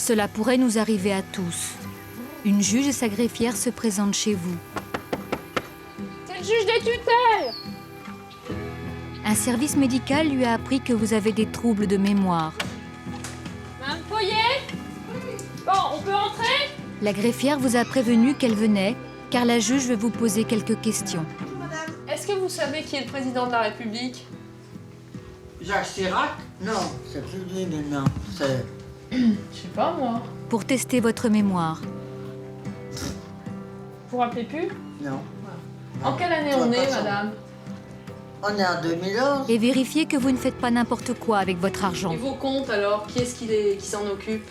Cela pourrait nous arriver à tous. Une juge et sa greffière se présentent chez vous. C'est le juge des tutelles! Un service médical lui a appris que vous avez des troubles de mémoire. Madame Poyet? Bon, on peut entrer? La greffière vous a prévenu qu'elle venait, car la juge veut vous poser quelques questions. Est-ce que vous savez qui est le président de la République? Jacques Chirac? Non, c'est plus lui maintenant. C'est... Je sais pas, moi. Pour tester votre mémoire. Vous vous rappelez plus? Non. En quelle année on est, madame? On est en 2011. Et vérifiez que vous ne faites pas n'importe quoi avec votre argent. Et vos comptes, alors? Qui est-ce qui s'en occupe?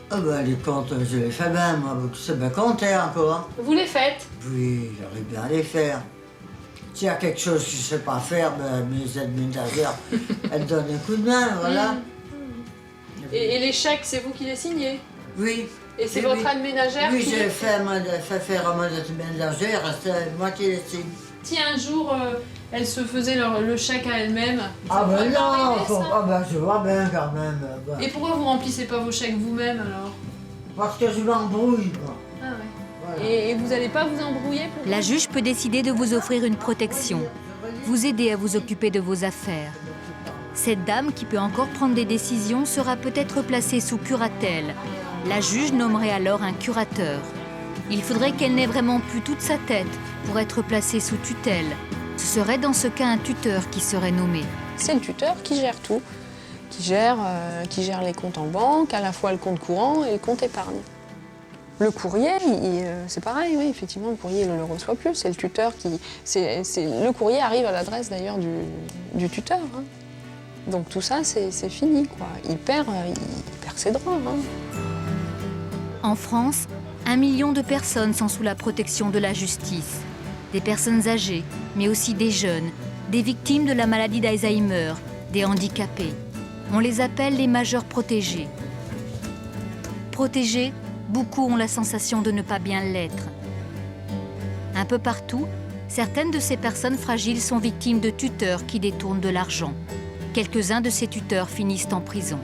Ah ben les comptes, je les fais bien, moi. Tu sais bien compter encore. Vous les faites? Oui, j'arrive bien à les faire. S'il y a quelque chose que je ne sais pas faire, ben, mes aides ménagères, elles donnent un coup de main, voilà. Et les chèques, c'est vous qui les signez? Oui. Et c'est Oui, votre oui. aide ménagère Oui, qui j'ai les fait faire à mon aide ménagère, c'est moi qui les signe. Si un jour, elle se faisait le chèque à elle-même, Ah ça ben pourrait pas non, arriver, ça. ah ben je vois bien quand même. Ben. Et pourquoi vous remplissez pas vos chèques vous-même, alors? Parce que je m'embrouille, moi. Ah ouais. Voilà. Et vous n'allez pas vous embrouiller pour... La juge peut décider de vous offrir une protection, vous aider à vous occuper de vos affaires. Cette dame, qui peut encore prendre des décisions, sera peut-être placée sous curatelle. La juge nommerait alors un curateur. Il faudrait qu'elle n'ait vraiment plus toute sa tête pour être placée sous tutelle. Ce serait dans ce cas un tuteur qui serait nommé. C'est le tuteur qui gère tout, qui gère les comptes en banque, à la fois le compte courant et le compte épargne. Le courrier, c'est pareil, oui, effectivement, le courrier ne le reçoit plus. C'est le tuteur qui... Le courrier arrive à l'adresse d'ailleurs du tuteur. Hein. Donc tout ça, c'est fini, quoi. Il perd ses droits. Hein. En France, 1 million de personnes sont sous la protection de la justice. Des personnes âgées, mais aussi des jeunes, des victimes de la maladie d'Alzheimer, des handicapés. On les appelle les majeurs protégés. Protégés, beaucoup ont la sensation de ne pas bien l'être. Un peu partout, certaines de ces personnes fragiles sont victimes de tuteurs qui détournent de l'argent. Quelques-uns de ces tuteurs finissent en prison.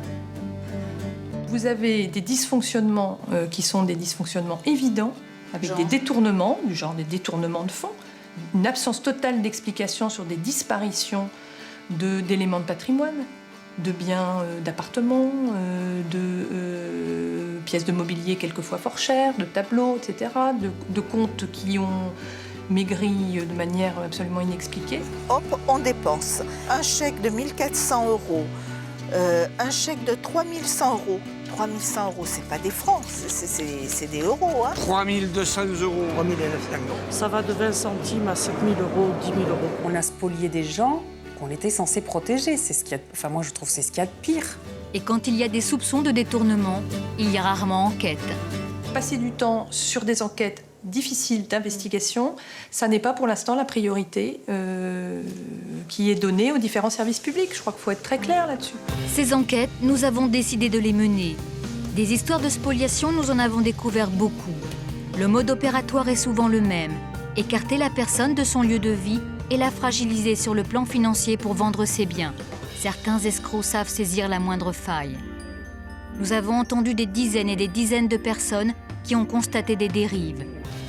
Vous avez des dysfonctionnements qui sont des dysfonctionnements évidents, avec des détournements, du genre des détournements de fonds, une absence totale d'explication sur des disparitions d'éléments de patrimoine, de biens d'appartements, de pièces de mobilier quelquefois fort chères, de tableaux, etc., de comptes qui ont maigri de manière absolument inexpliquée. Hop, on dépense un chèque de 1 400 €, un chèque de 3 100 €. 3 100 €, c'est pas des francs, c'est des euros. Hein. 3 200 €. 3 900 €. Ça va de 20 centimes à 7 000 €, 10 000 €. On a spolié des gens qu'on était censé protéger. C'est ce qu'il y a... Enfin, moi, je trouve que c'est ce qu'il y a de pire. Et quand il y a des soupçons de détournement, il y a rarement enquête. Passer du temps sur des enquêtes difficiles d'investigation, ça n'est pas pour l'instant la priorité qui est donnée aux différents services publics. Je crois qu'il faut être très clair là-dessus. Ces enquêtes, nous avons décidé de les mener. Des histoires de spoliation, nous en avons découvert beaucoup. Le mode opératoire est souvent le même. Écarter la personne de son lieu de vie et la fragiliser sur le plan financier pour vendre ses biens. Certains escrocs savent saisir la moindre faille. Nous avons entendu des dizaines et des dizaines de personnes qui ont constaté des dérives.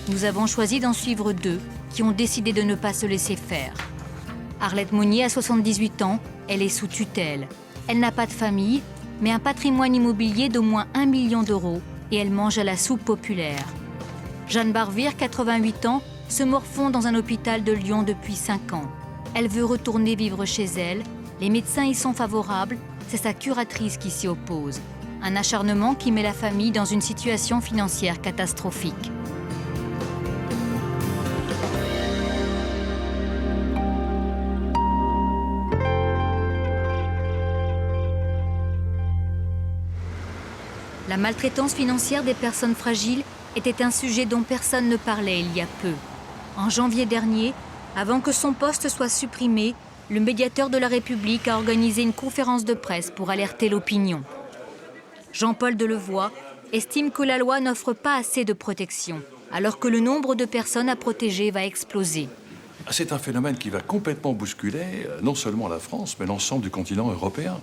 Nous avons choisi d'en suivre 2 qui ont décidé de ne pas se laisser faire. Arlette Monnier a 78 ans, elle est sous tutelle. Elle n'a pas de famille, mais un patrimoine immobilier d'au moins 1 million d'euros et elle mange à la soupe populaire. Jeanne Barvire, 88 ans, se morfond dans un hôpital de Lyon depuis 5 ans. Elle veut retourner vivre chez elle. Les médecins y sont favorables, c'est sa curatrice qui s'y oppose. Un acharnement qui met la famille dans une situation financière catastrophique. La maltraitance financière des personnes fragiles était un sujet dont personne ne parlait il y a peu. En janvier dernier, avant que son poste soit supprimé, le médiateur de la République a organisé une conférence de presse pour alerter l'opinion. Jean-Paul Delevoye estime que la loi n'offre pas assez de protection, alors que le nombre de personnes à protéger va exploser. C'est un phénomène qui va complètement bousculer non seulement la France, mais l'ensemble du continent européen.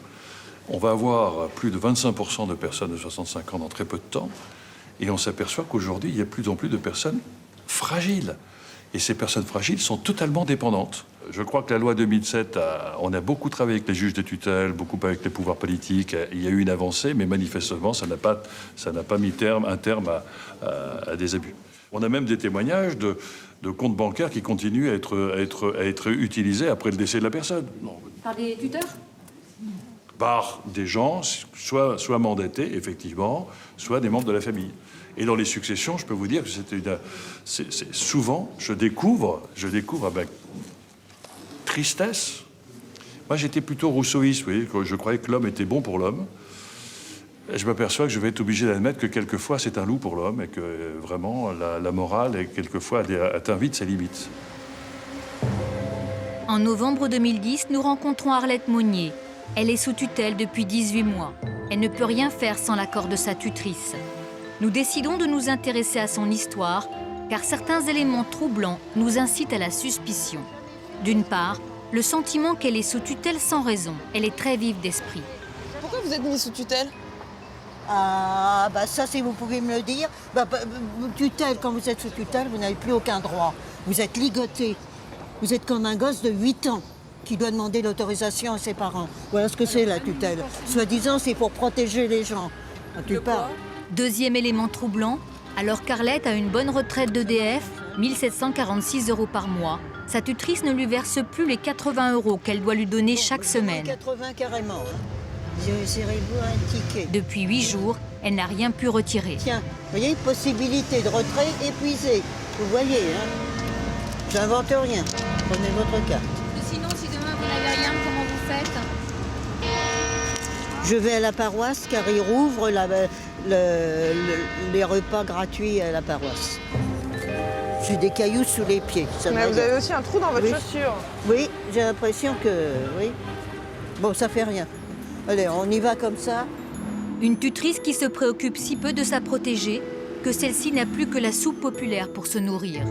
On va avoir plus de 25% de personnes de 65 ans dans très peu de temps. Et on s'aperçoit qu'aujourd'hui, il y a de plus en plus de personnes fragiles. Et ces personnes fragiles sont totalement dépendantes. Je crois que la loi 2007, on a beaucoup travaillé avec les juges de tutelle, beaucoup avec les pouvoirs politiques. Il y a eu une avancée, mais manifestement, ça n'a pas mis un terme à des abus. On a même des témoignages de comptes bancaires qui continuent à être utilisés après le décès de la personne. Non. Par des tuteurs? Par des gens, soit mandatés, effectivement, soit des membres de la famille. Et dans les successions, je peux vous dire que souvent, je découvre avec tristesse. Moi, j'étais plutôt rousseauiste, vous voyez, je croyais que l'homme était bon pour l'homme. Et je m'aperçois que je vais être obligé d'admettre que quelquefois, c'est un loup pour l'homme et que vraiment, la morale, est quelquefois, atteint vite ses limites. En novembre 2010, nous rencontrons Arlette Monnier. Elle est sous tutelle depuis 18 mois. Elle ne peut rien faire sans l'accord de sa tutrice. Nous décidons de nous intéresser à son histoire, car certains éléments troublants nous incitent à la suspicion. D'une part, le sentiment qu'elle est sous tutelle sans raison. Elle est très vive d'esprit. Pourquoi vous êtes mis sous tutelle? Ah, bah ça, si vous pouvez me le dire. Tutelle, quand vous êtes sous tutelle, vous n'avez plus aucun droit. Vous êtes ligoté. Vous êtes comme un gosse de 8 ans qui doit demander l'autorisation à ses parents. Voilà ce que c'est, la tutelle. Soi-disant, c'est pour protéger les gens. Tu parles. Deuxième élément troublant, alors qu'Arlette a une bonne retraite d'EDF, 1 746 € par mois, sa tutrice ne lui verse plus les 80 € qu'elle doit lui donner chaque semaine. 80 carrément. Hein. Serez-vous un ticket? Depuis 8 jours, elle n'a rien pu retirer. Tiens, vous voyez, possibilité de retrait épuisée. Vous voyez, hein? J'invente rien. Prenez votre carte. Sinon, si demain vous n'avez rien, comment vous faites? Je vais à la paroisse car ils rouvrent les repas gratuits à la paroisse. J'ai des cailloux sous les pieds. Mais vous avez aussi un trou dans votre chaussure. Oui, j'ai l'impression que... Oui. Bon, ça fait rien. Allez, on y va comme ça. Une tutrice qui se préoccupe si peu de sa protégée que celle-ci n'a plus que la soupe populaire pour se nourrir.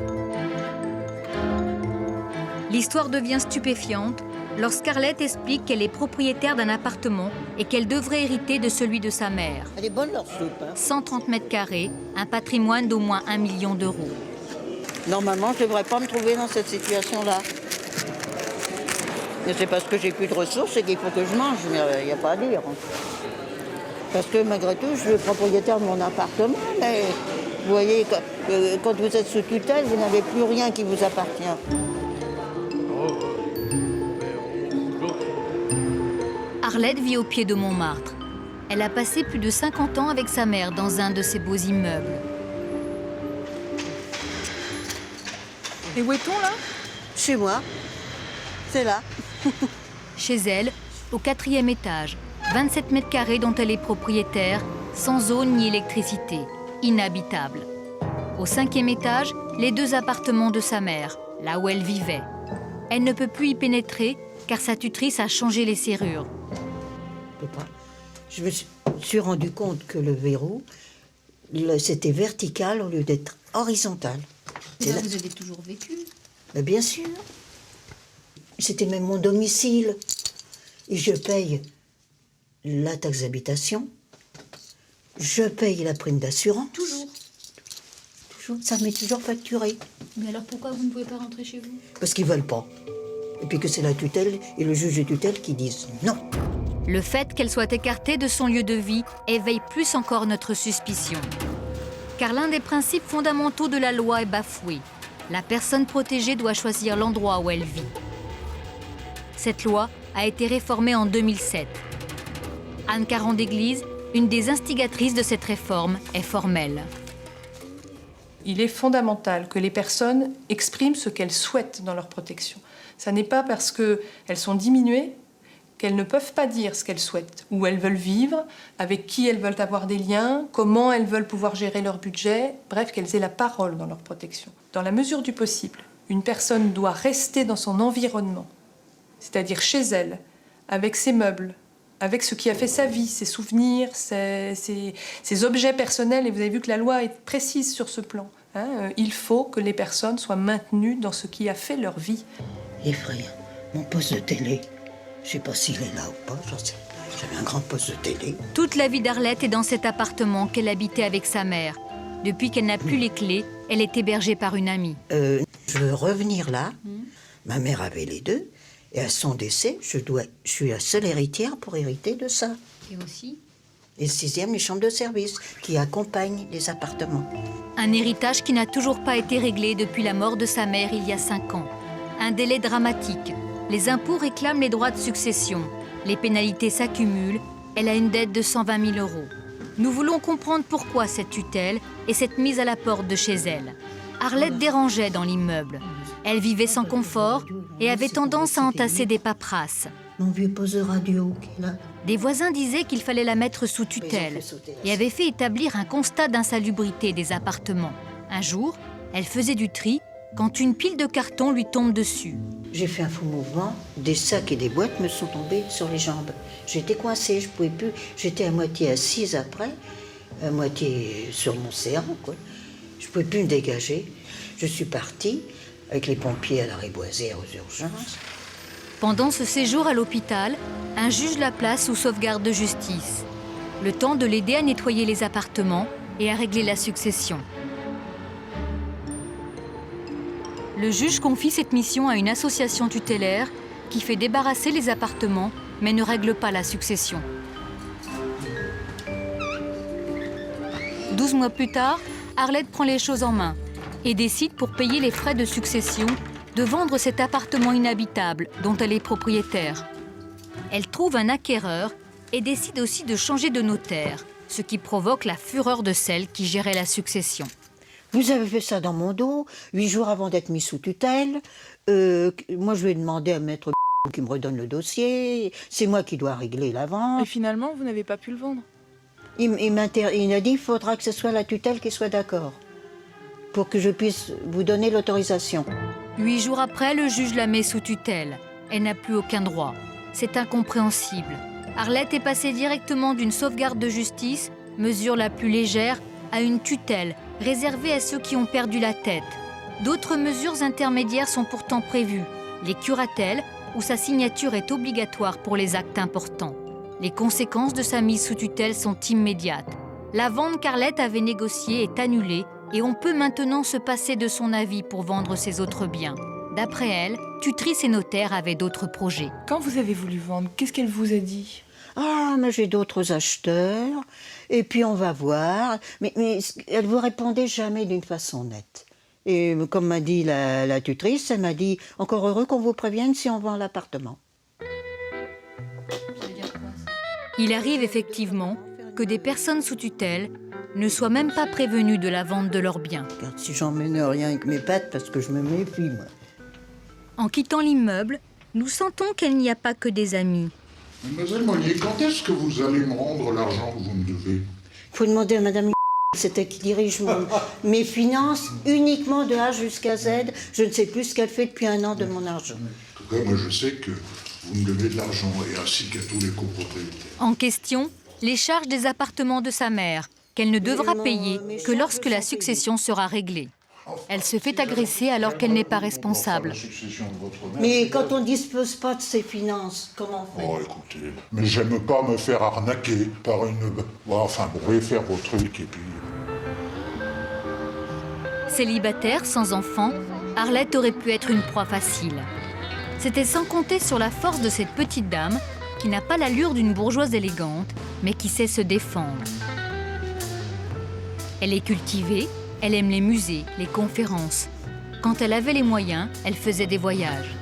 L'histoire devient stupéfiante lorsqu'Arlette explique qu'elle est propriétaire d'un appartement et qu'elle devrait hériter de celui de sa mère. Elle est bonne leur soupe. Hein. 130 mètres carrés, un patrimoine d'au moins 1 million €. Normalement, je ne devrais pas me trouver dans cette situation-là. Mais c'est parce que j'ai plus de ressources et qu'il faut que je mange, mais il n'y a pas à dire. Parce que malgré tout, je suis le propriétaire de mon appartement, mais vous voyez, quand vous êtes sous tutelle, vous n'avez plus rien qui vous appartient. Arlette vit au pied de Montmartre. Elle a passé plus de 50 ans avec sa mère dans un de ces beaux immeubles. Et où est-on là? Chez moi, c'est là. Chez elle, au 4e étage, 27 mètres carrés dont elle est propriétaire, sans eau ni électricité, inhabitable. Au 5e étage, les 2 appartements de sa mère, là où elle vivait. Elle ne peut plus y pénétrer car sa tutrice a changé les serrures. Je me suis rendu compte que le verrou, c'était vertical au lieu d'être horizontal. Vous avez toujours vécu? Mais bien sûr. C'était même mon domicile. Et je paye la taxe d'habitation. Je paye la prime d'assurance. Toujours. Toujours. Ça m'est toujours facturé. Mais alors pourquoi vous ne pouvez pas rentrer chez vous? Parce qu'ils veulent pas. Et puis que c'est la tutelle et le juge de tutelle qui disent non. Le fait qu'elle soit écartée de son lieu de vie éveille plus encore notre suspicion. Car l'un des principes fondamentaux de la loi est bafoué. La personne protégée doit choisir l'endroit où elle vit. Cette loi a été réformée en 2007. Anne Caron-Déglise, une des instigatrices de cette réforme, est formelle. Il est fondamental que les personnes expriment ce qu'elles souhaitent dans leur protection. Ça n'est pas parce qu'elles sont diminuées qu'elles ne peuvent pas dire ce qu'elles souhaitent, où elles veulent vivre, avec qui elles veulent avoir des liens, comment elles veulent pouvoir gérer leur budget, bref, qu'elles aient la parole dans leur protection. Dans la mesure du possible, une personne doit rester dans son environnement, c'est-à-dire chez elle, avec ses meubles, avec ce qui a fait sa vie, ses souvenirs, ses objets personnels, et vous avez vu que la loi est précise sur ce plan. Il faut que les personnes soient maintenues dans ce qui a fait leur vie. Effrayant. Mon poste de télé, je sais pas s'il est là ou pas, j'en sais. J'avais un grand poste de télé. Toute la vie d'Arlette est dans cet appartement qu'elle habitait avec sa mère. Depuis qu'elle n'a plus les clés, elle est hébergée par une amie. Je veux revenir là. Ma mère avait les deux. Et à son décès, je suis la seule héritière pour hériter de ça. Et aussi Et le 6e, les chambres de service qui accompagnent les appartements. un héritage qui n'a toujours pas été réglé depuis la mort de sa mère il y a 5 ans. Un délai dramatique. Les impôts réclament les droits de succession. Les pénalités s'accumulent. Elle a une dette de 120 000 €. Nous voulons comprendre pourquoi cette tutelle et cette mise à la porte de chez elle. Arlette dérangeait dans l'immeuble. Elle vivait sans confort et avait tendance à entasser des paperasses. Mon vieux poste de radio qui est là. Des voisins disaient qu'il fallait la mettre sous tutelle et avaient fait établir un constat d'insalubrité des appartements. Un jour, elle faisait du tri quand une pile de cartons lui tombe dessus. J'ai fait un faux mouvement, des sacs et des boîtes me sont tombés sur les jambes. J'étais coincée, je pouvais plus. J'étais à moitié assise après, à moitié sur mon séant, quoi. Je pouvais plus me dégager. Je suis partie avec les pompiers à la Riboisière aux urgences. Pendant ce séjour à l'hôpital, un juge la place sous sauvegarde de justice. Le temps de l'aider à nettoyer les appartements et à régler la succession. Le juge confie cette mission à une association tutélaire qui fait débarrasser les appartements mais ne règle pas la succession. 12 mois plus tard, Arlette prend les choses en main et décide, pour payer les frais de succession, de vendre cet appartement inhabitable dont elle est propriétaire. Elle trouve un acquéreur et décide aussi de changer de notaire, ce qui provoque la fureur de celle qui gérait la succession. Vous avez fait ça dans mon dos, 8 jours avant d'être mis sous tutelle. Moi, je lui ai demandé à maître qui me redonne le dossier. C'est moi qui dois régler la vente. Et finalement, vous n'avez pas pu le vendre? Il m'a dit qu'il faudra que ce soit la tutelle qui soit d'accord pour que je puisse vous donner l'autorisation. 8 jours après, le juge la met sous tutelle. Elle n'a plus aucun droit. C'est incompréhensible. Arlette est passée directement d'une sauvegarde de justice, mesure la plus légère, à une tutelle réservée à ceux qui ont perdu la tête. D'autres mesures intermédiaires sont pourtant prévues. Les curatelles, où sa signature est obligatoire pour les actes importants. Les conséquences de sa mise sous tutelle sont immédiates. La vente qu'Arlette avait négociée est annulée et on peut maintenant se passer de son avis pour vendre ses autres biens. D'après elle, tutrice et notaire avaient d'autres projets. Quand vous avez voulu vendre, qu'est-ce qu'elle vous a dit? Ah, mais j'ai d'autres acheteurs, et puis on va voir. Mais elle vous répondait jamais d'une façon nette. Et comme m'a dit la tutrice, elle m'a dit « Encore heureux qu'on vous prévienne si on vend l'appartement ». Il arrive effectivement que des personnes sous tutelle ne soient même pas prévenues de la vente de leurs biens. Regarde, si j'emmène rien avec mes pattes, parce que je me méfie, moi. En quittant l'immeuble, nous sentons qu'il n'y a pas que des amis. Mademoiselle Monnier, quand est-ce que vous allez me rendre l'argent que vous me devez? Il faut demander à Madame c'est elle qui dirige mes finances uniquement de A jusqu'à Z. Je ne sais plus ce qu'elle fait depuis 1 an de mon argent. En tout cas, moi je sais que vous me devez de l'argent, et ainsi qu'à tous les copropriétaires. En question, les charges des appartements de sa mère, qu'elle ne devra payer que lorsque la succession sera réglée. Elle se fait agresser alors qu'elle n'est pas responsable. Mais quand on ne dispose pas de ses finances, comment on fait? Oh, écoutez, mais j'aime pas me faire arnaquer par une... Bon, enfin, vous pouvez faire vos trucs et puis... Célibataire, sans enfant, Arlette aurait pu être une proie facile. C'était sans compter sur la force de cette petite dame qui n'a pas l'allure d'une bourgeoise élégante, mais qui sait se défendre. Elle est cultivée, elle aime les musées, les conférences. Quand elle avait les moyens, elle faisait des voyages.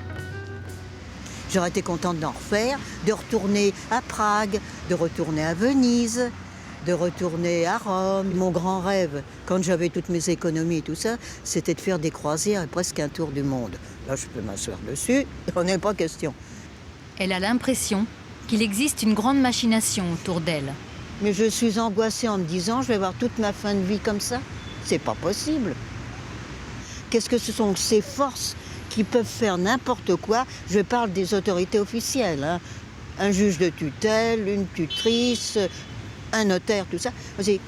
J'aurais été contente d'en refaire, de retourner à Prague, de retourner à Venise, de retourner à Rome. Mon grand rêve, quand j'avais toutes mes économies et tout ça, c'était de faire des croisières et presque un tour du monde. Là, je peux m'asseoir dessus, il n'en est pas question. Elle a l'impression qu'il existe une grande machination autour d'elle. Mais je suis angoissée en me disant, je vais avoir toute ma fin de vie comme ça. C'est pas possible. Qu'est-ce que ce sont ces forces qui peuvent faire n'importe quoi? Je parle des autorités officielles, hein. Un juge de tutelle, une tutrice, un notaire, tout ça.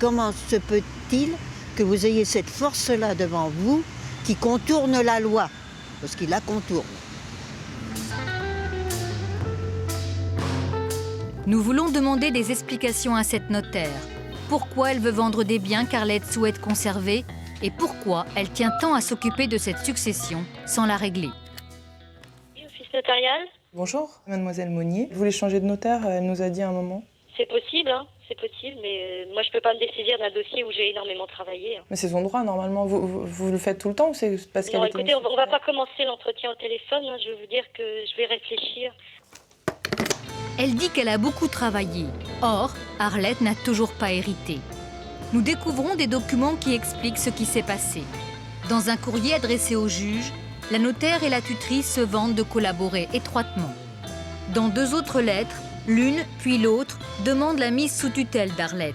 Comment se peut-il que vous ayez cette force-là devant vous qui contourne la loi? Parce qu'il la contourne. Nous voulons demander des explications à cette notaire. Pourquoi elle veut vendre des biens qu'Arlette souhaite conserver et pourquoi elle tient tant à s'occuper de cette succession sans la régler. Office notarial. Bonjour, mademoiselle Monnier. Vous voulez changer de notaire, elle nous a dit à un moment. C'est possible, hein, c'est possible, mais moi je peux pas me dessaisir d'un dossier où j'ai énormément travaillé. Mais c'est son droit, normalement. Vous le faites tout le temps ou c'est parce qu'elle Non, était écoutez, on va pas commencer l'entretien au téléphone, hein, je veux vous dire que je vais réfléchir. Elle dit qu'elle a beaucoup travaillé. Or, Arlette n'a toujours pas hérité. Nous découvrons des documents qui expliquent ce qui s'est passé. Dans un courrier adressé au juge, la notaire et la tutrice se vantent de collaborer étroitement. Dans 2 autres lettres, l'une puis l'autre demandent la mise sous tutelle d'Arlette.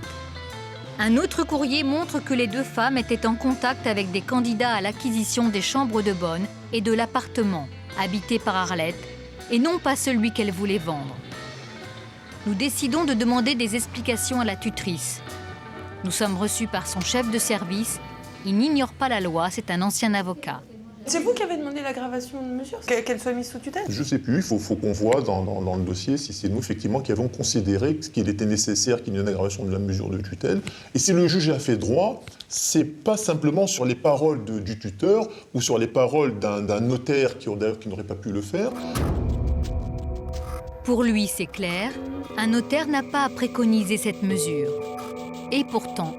Un autre courrier montre que les 2 femmes étaient en contact avec des candidats à l'acquisition des chambres de bonne et de l'appartement habité par Arlette, et non pas celui qu'elle voulait vendre. Nous décidons de demander des explications à la tutrice. Nous sommes reçus par son chef de service. Il n'ignore pas la loi, c'est un ancien avocat. C'est vous qui avez demandé l'aggravation de mesure, qu'elle soit mise sous tutelle? Je ne sais plus, il faut qu'on voit dans le dossier si c'est nous effectivement qui avons considéré qu'il était nécessaire qu'il y ait une aggravation de la mesure de tutelle. Et si le juge a fait droit, c'est pas simplement sur les paroles du tuteur ou sur les paroles d'un notaire qui n'aurait pas pu le faire. Pour lui, c'est clair, un notaire n'a pas à préconiser cette mesure. Et pourtant...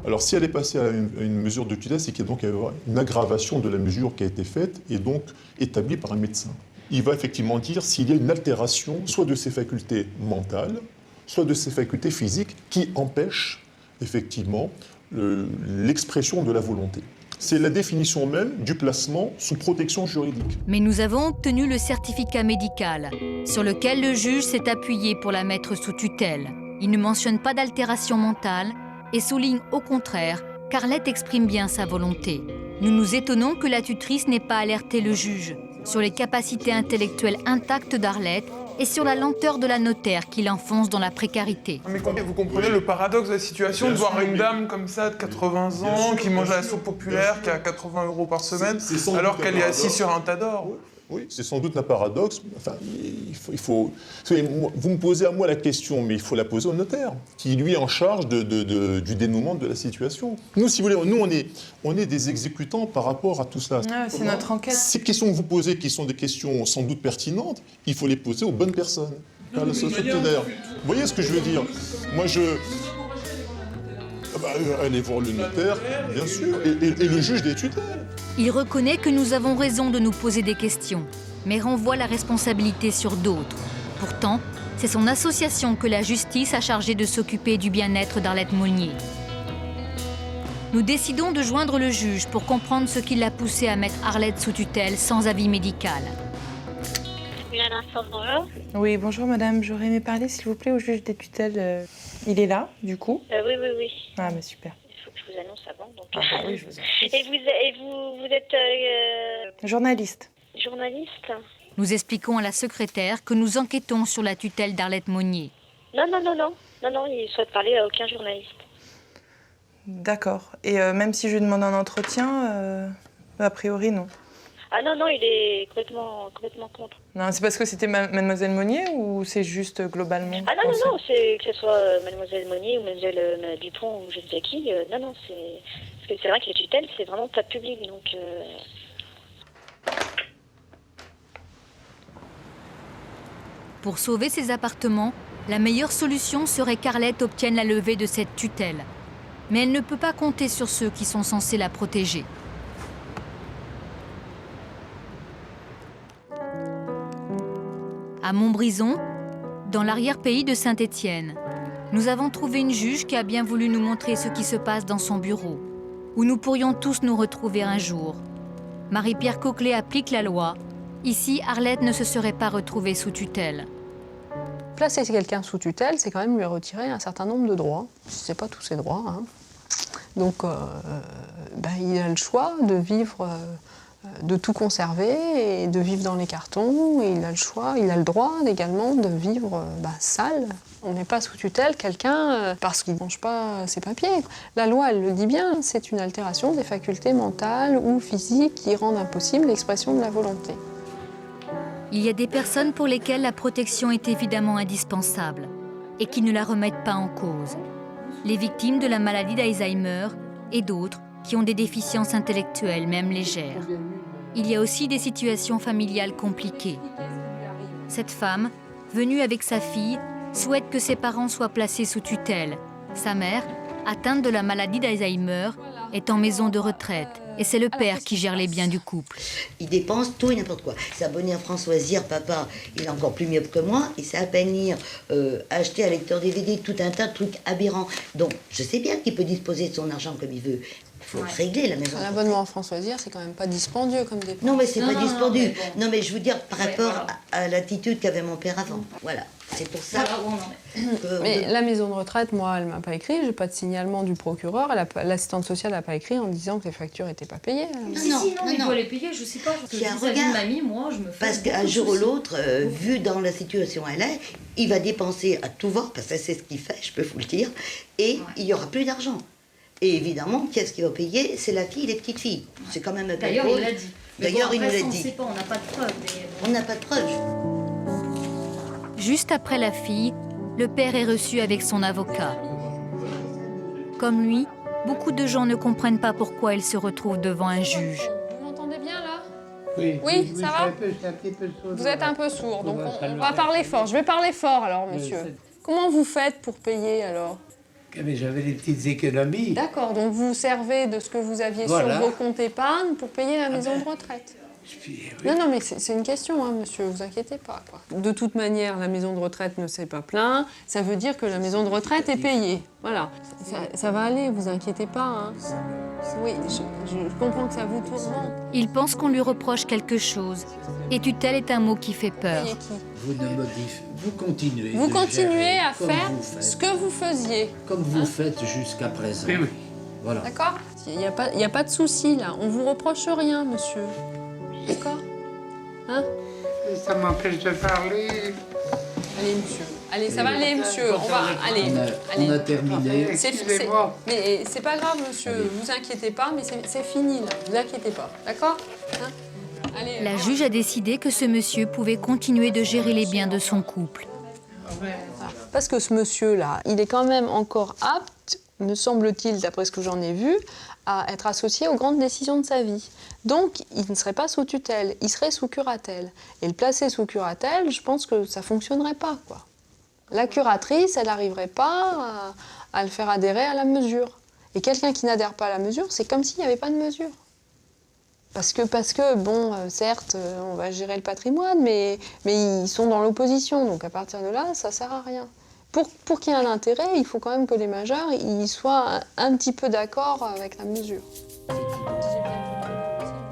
Alors si elle est passée à une mesure de tutelle, c'est qu'il y a donc une aggravation de la mesure qui a été faite et donc établie par un médecin. Il va effectivement dire s'il y a une altération soit de ses facultés mentales, soit de ses facultés physiques qui empêchent effectivement l'expression de la volonté. C'est la définition même du placement sous protection juridique. Mais nous avons obtenu le certificat médical, sur lequel le juge s'est appuyé pour la mettre sous tutelle. Il ne mentionne pas d'altération mentale et souligne au contraire qu'Arlette exprime bien sa volonté. Nous nous étonnons que la tutrice n'ait pas alerté le juge sur les capacités intellectuelles intactes d'Arlette et sur la lenteur de la notaire qui l'enfonce dans la précarité. Mais vous comprenez le paradoxe de la situation de voir une dame comme ça de 80 ans qui mange à la soupe populaire, qui a 80 € par semaine, alors qu'elle est assise sur un tas d'or. Oui, c'est sans doute un paradoxe. Enfin, vous me posez à moi la question, mais il faut la poser au notaire, qui lui est en charge du dénouement de la situation. Nous, si vous voulez, on est des exécutants par rapport à tout cela. Ah, c'est notre enquête. Ces questions que vous posez, qui sont des questions sans doute pertinentes, il faut les poser aux bonnes personnes, à la société d'ailleurs. Vous voyez ce que je veux dire? Moi, allez voir le notaire, bien sûr, et le juge des tutelles. Il reconnaît que nous avons raison de nous poser des questions, mais renvoie la responsabilité sur d'autres. Pourtant, c'est son association que la justice a chargée de s'occuper du bien-être d'Arlette Monnier. Nous décidons de joindre le juge pour comprendre ce qui l'a poussé à mettre Arlette sous tutelle sans avis médical. Bonjour. Oui, bonjour madame. J'aurais aimé parler, s'il vous plaît, au juge des tutelles. Il est là, du coup? Oui. Ah, mais super. Il faut que je vous annonce avant. Donc... Ah, bah oui, je vous en prie. Et vous êtes... Journaliste. Journaliste? Nous expliquons à la secrétaire que nous enquêtons sur la tutelle d'Arlette Monnier. Non, il souhaite parler à aucun journaliste. D'accord. Et même si je lui demande un entretien, a priori, non. Ah non, il est complètement contre. Non, c'est parce que c'était mademoiselle Monnier ou c'est juste globalement? Ah non, c'est que ce soit mademoiselle Monnier ou mademoiselle Dupont ou je ne sais qui. Non, c'est... Parce que c'est vrai que les tutelles, c'est vraiment pas public, donc... Pour sauver ses appartements, la meilleure solution serait qu'Arlette obtienne la levée de cette tutelle. Mais elle ne peut pas compter sur ceux qui sont censés la protéger. À Montbrison, dans l'arrière-pays de Saint-Étienne, nous avons trouvé une juge qui a bien voulu nous montrer ce qui se passe dans son bureau, où nous pourrions tous nous retrouver un jour. Marie-Pierre Coquelet applique la loi. Ici, Arlette ne se serait pas retrouvée sous tutelle. Placer quelqu'un sous tutelle, c'est quand même lui retirer un certain nombre de droits. Ce n'est pas tous ses droits. Hein. Donc, il a le choix de vivre... de tout conserver et de vivre dans les cartons. Et il a le choix, il a le droit également de vivre sale. On n'est pas sous tutelle quelqu'un parce qu'il ne mange pas ses papiers. La loi, elle le dit bien, c'est une altération des facultés mentales ou physiques qui rendent impossible l'expression de la volonté. Il y a des personnes pour lesquelles la protection est évidemment indispensable et qui ne la remettent pas en cause. Les victimes de la maladie d'Alzheimer et d'autres qui ont des déficiences intellectuelles, même légères. Il y a aussi des situations familiales compliquées. Cette femme, venue avec sa fille, souhaite que ses parents soient placés sous tutelle. Sa mère, atteinte de la maladie d'Alzheimer, est en maison de retraite et c'est le père qui gère les biens du couple. Il dépense tout et n'importe quoi. S'abonner à France Loisirs, papa, il est encore plus mieux que moi, il sait à peine lire, acheter un lecteur DVD, tout un tas de trucs aberrants. Donc, je sais bien qu'il peut disposer de son argent comme il veut. Il faut régler la maison. Un abonnement à France Loisirs, c'est quand même pas dispendieux comme dépense. Non, mais c'est pas dispendieux. Non, mais je veux dire, par rapport à l'attitude qu'avait mon père avant. Voilà. C'est pour ça. Mais la maison de retraite, moi, elle m'a pas écrit. J'ai pas de signalement du procureur. L'assistante sociale n'a pas écrit en disant que les factures n'étaient pas payées. Non, il doit les payer, je sais pas. Parce que vis-à-vis de mamie, moi, je me fais. Parce qu'un jour ou l'autre, vu dans la situation où elle est, il va dépenser à tout va, parce que c'est ce qu'il fait, je peux vous le dire, et il y aura plus d'argent. Et évidemment, qu'est-ce qui va payer? C'est la fille et les petites filles. C'est quand même un peu D'ailleurs, il l'a dit. D'ailleurs, il nous l'a dit. On ne sait pas, on n'a pas de preuves. On n'a pas de preuves. Juste après la fille, le père est reçu avec son avocat. Comme lui, beaucoup de gens ne comprennent pas pourquoi ils se retrouvent devant un juge. Vous m'entendez bien là? Oui, ça va? Vous êtes un peu sourd, donc on va parler fort. Je vais parler fort alors, monsieur. Comment vous faites pour payer alors? Mais j'avais des petites économies. D'accord, donc vous servez de ce que vous aviez sur vos comptes épargne pour payer la maison de retraite. Non, mais c'est une question, hein, monsieur, vous inquiétez pas. Quoi. De toute manière, la maison de retraite ne s'est pas plainte, ça veut dire que la maison de retraite est payée. Voilà, ça va aller, vous inquiétez pas. Hein. Oui, je comprends que ça vous tourmente. Il pense qu'on lui reproche quelque chose, et tutelle est un mot qui fait peur. Vous ne modifiez, vous continuez. Vous continuez à faire ce que vous faisiez. Comme vous faites jusqu'à présent. Oui. Voilà. D'accord? Il n'y a pas de souci là, on vous reproche rien, monsieur. D'accord? Hein? Ça m'empêche de parler. Allez, monsieur. Allez, ça va aller, monsieur. On va. Allez. On a terminé. Excusez-moi. Mais c'est pas grave, monsieur. Vous inquiétez pas, mais c'est fini, là. Vous inquiétez pas. D'accord? Hein? Allez, la juge a décidé que ce monsieur pouvait continuer de gérer les biens de son couple. Parce que ce monsieur-là, il est quand même encore apte, me semble-t-il, d'après ce que j'en ai vu, à être associé aux grandes décisions de sa vie. Donc, il ne serait pas sous tutelle, il serait sous curatelle. Et le placer sous curatelle, je pense que ça ne fonctionnerait pas, quoi. La curatrice, elle n'arriverait pas à le faire adhérer à la mesure. Et quelqu'un qui n'adhère pas à la mesure, c'est comme s'il n'y avait pas de mesure. Parce que bon, certes, on va gérer le patrimoine, mais ils sont dans l'opposition. Donc, à partir de là, ça ne sert à rien. Pour qu'il y ait un intérêt, il faut quand même que les majeurs ils soient un petit peu d'accord avec la mesure.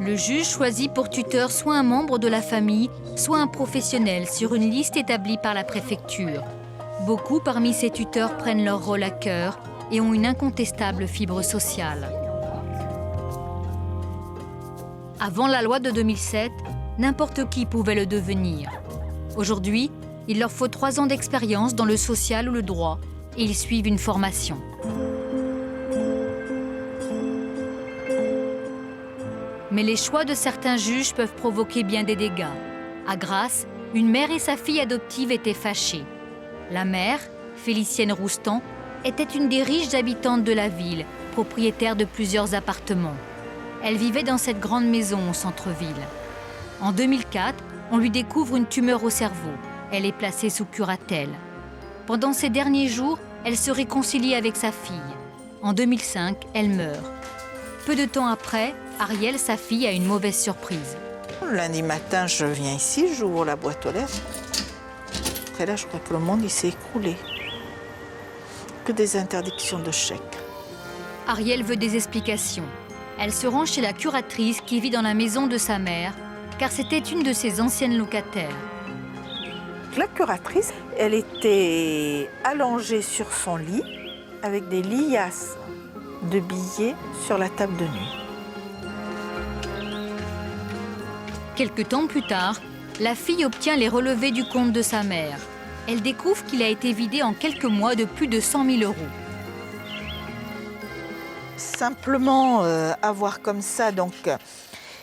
Le juge choisit pour tuteur soit un membre de la famille, soit un professionnel sur une liste établie par la préfecture. Beaucoup parmi ces tuteurs prennent leur rôle à cœur et ont une incontestable fibre sociale. Avant la loi de 2007, n'importe qui pouvait le devenir. Aujourd'hui, il leur faut 3 ans d'expérience dans le social ou le droit et ils suivent une formation. Mais les choix de certains juges peuvent provoquer bien des dégâts. À Grasse, une mère et sa fille adoptive étaient fâchées. La mère, Félicienne Roustan, était une des riches habitantes de la ville, propriétaire de plusieurs appartements. Elle vivait dans cette grande maison au centre-ville. En 2004, on lui découvre une tumeur au cerveau. Elle est placée sous curatelle. Pendant ces derniers jours, elle se réconcilie avec sa fille. En 2005, elle meurt. Peu de temps après, Ariel, sa fille, a une mauvaise surprise. Lundi matin, je viens ici, j'ouvre la boîte aux lettres. Après là, je crois que le monde il s'est écroulé. Que des interdictions de chèques. Ariel veut des explications. Elle se rend chez la curatrice qui vit dans la maison de sa mère, car c'était une de ses anciennes locataires. La curatrice, elle était allongée sur son lit avec des liasses de billets sur la table de nuit. Quelque temps plus tard, la fille obtient les relevés du compte de sa mère. Elle découvre qu'il a été vidé en quelques mois de plus de 100 000 €. Simplement avoir comme ça, donc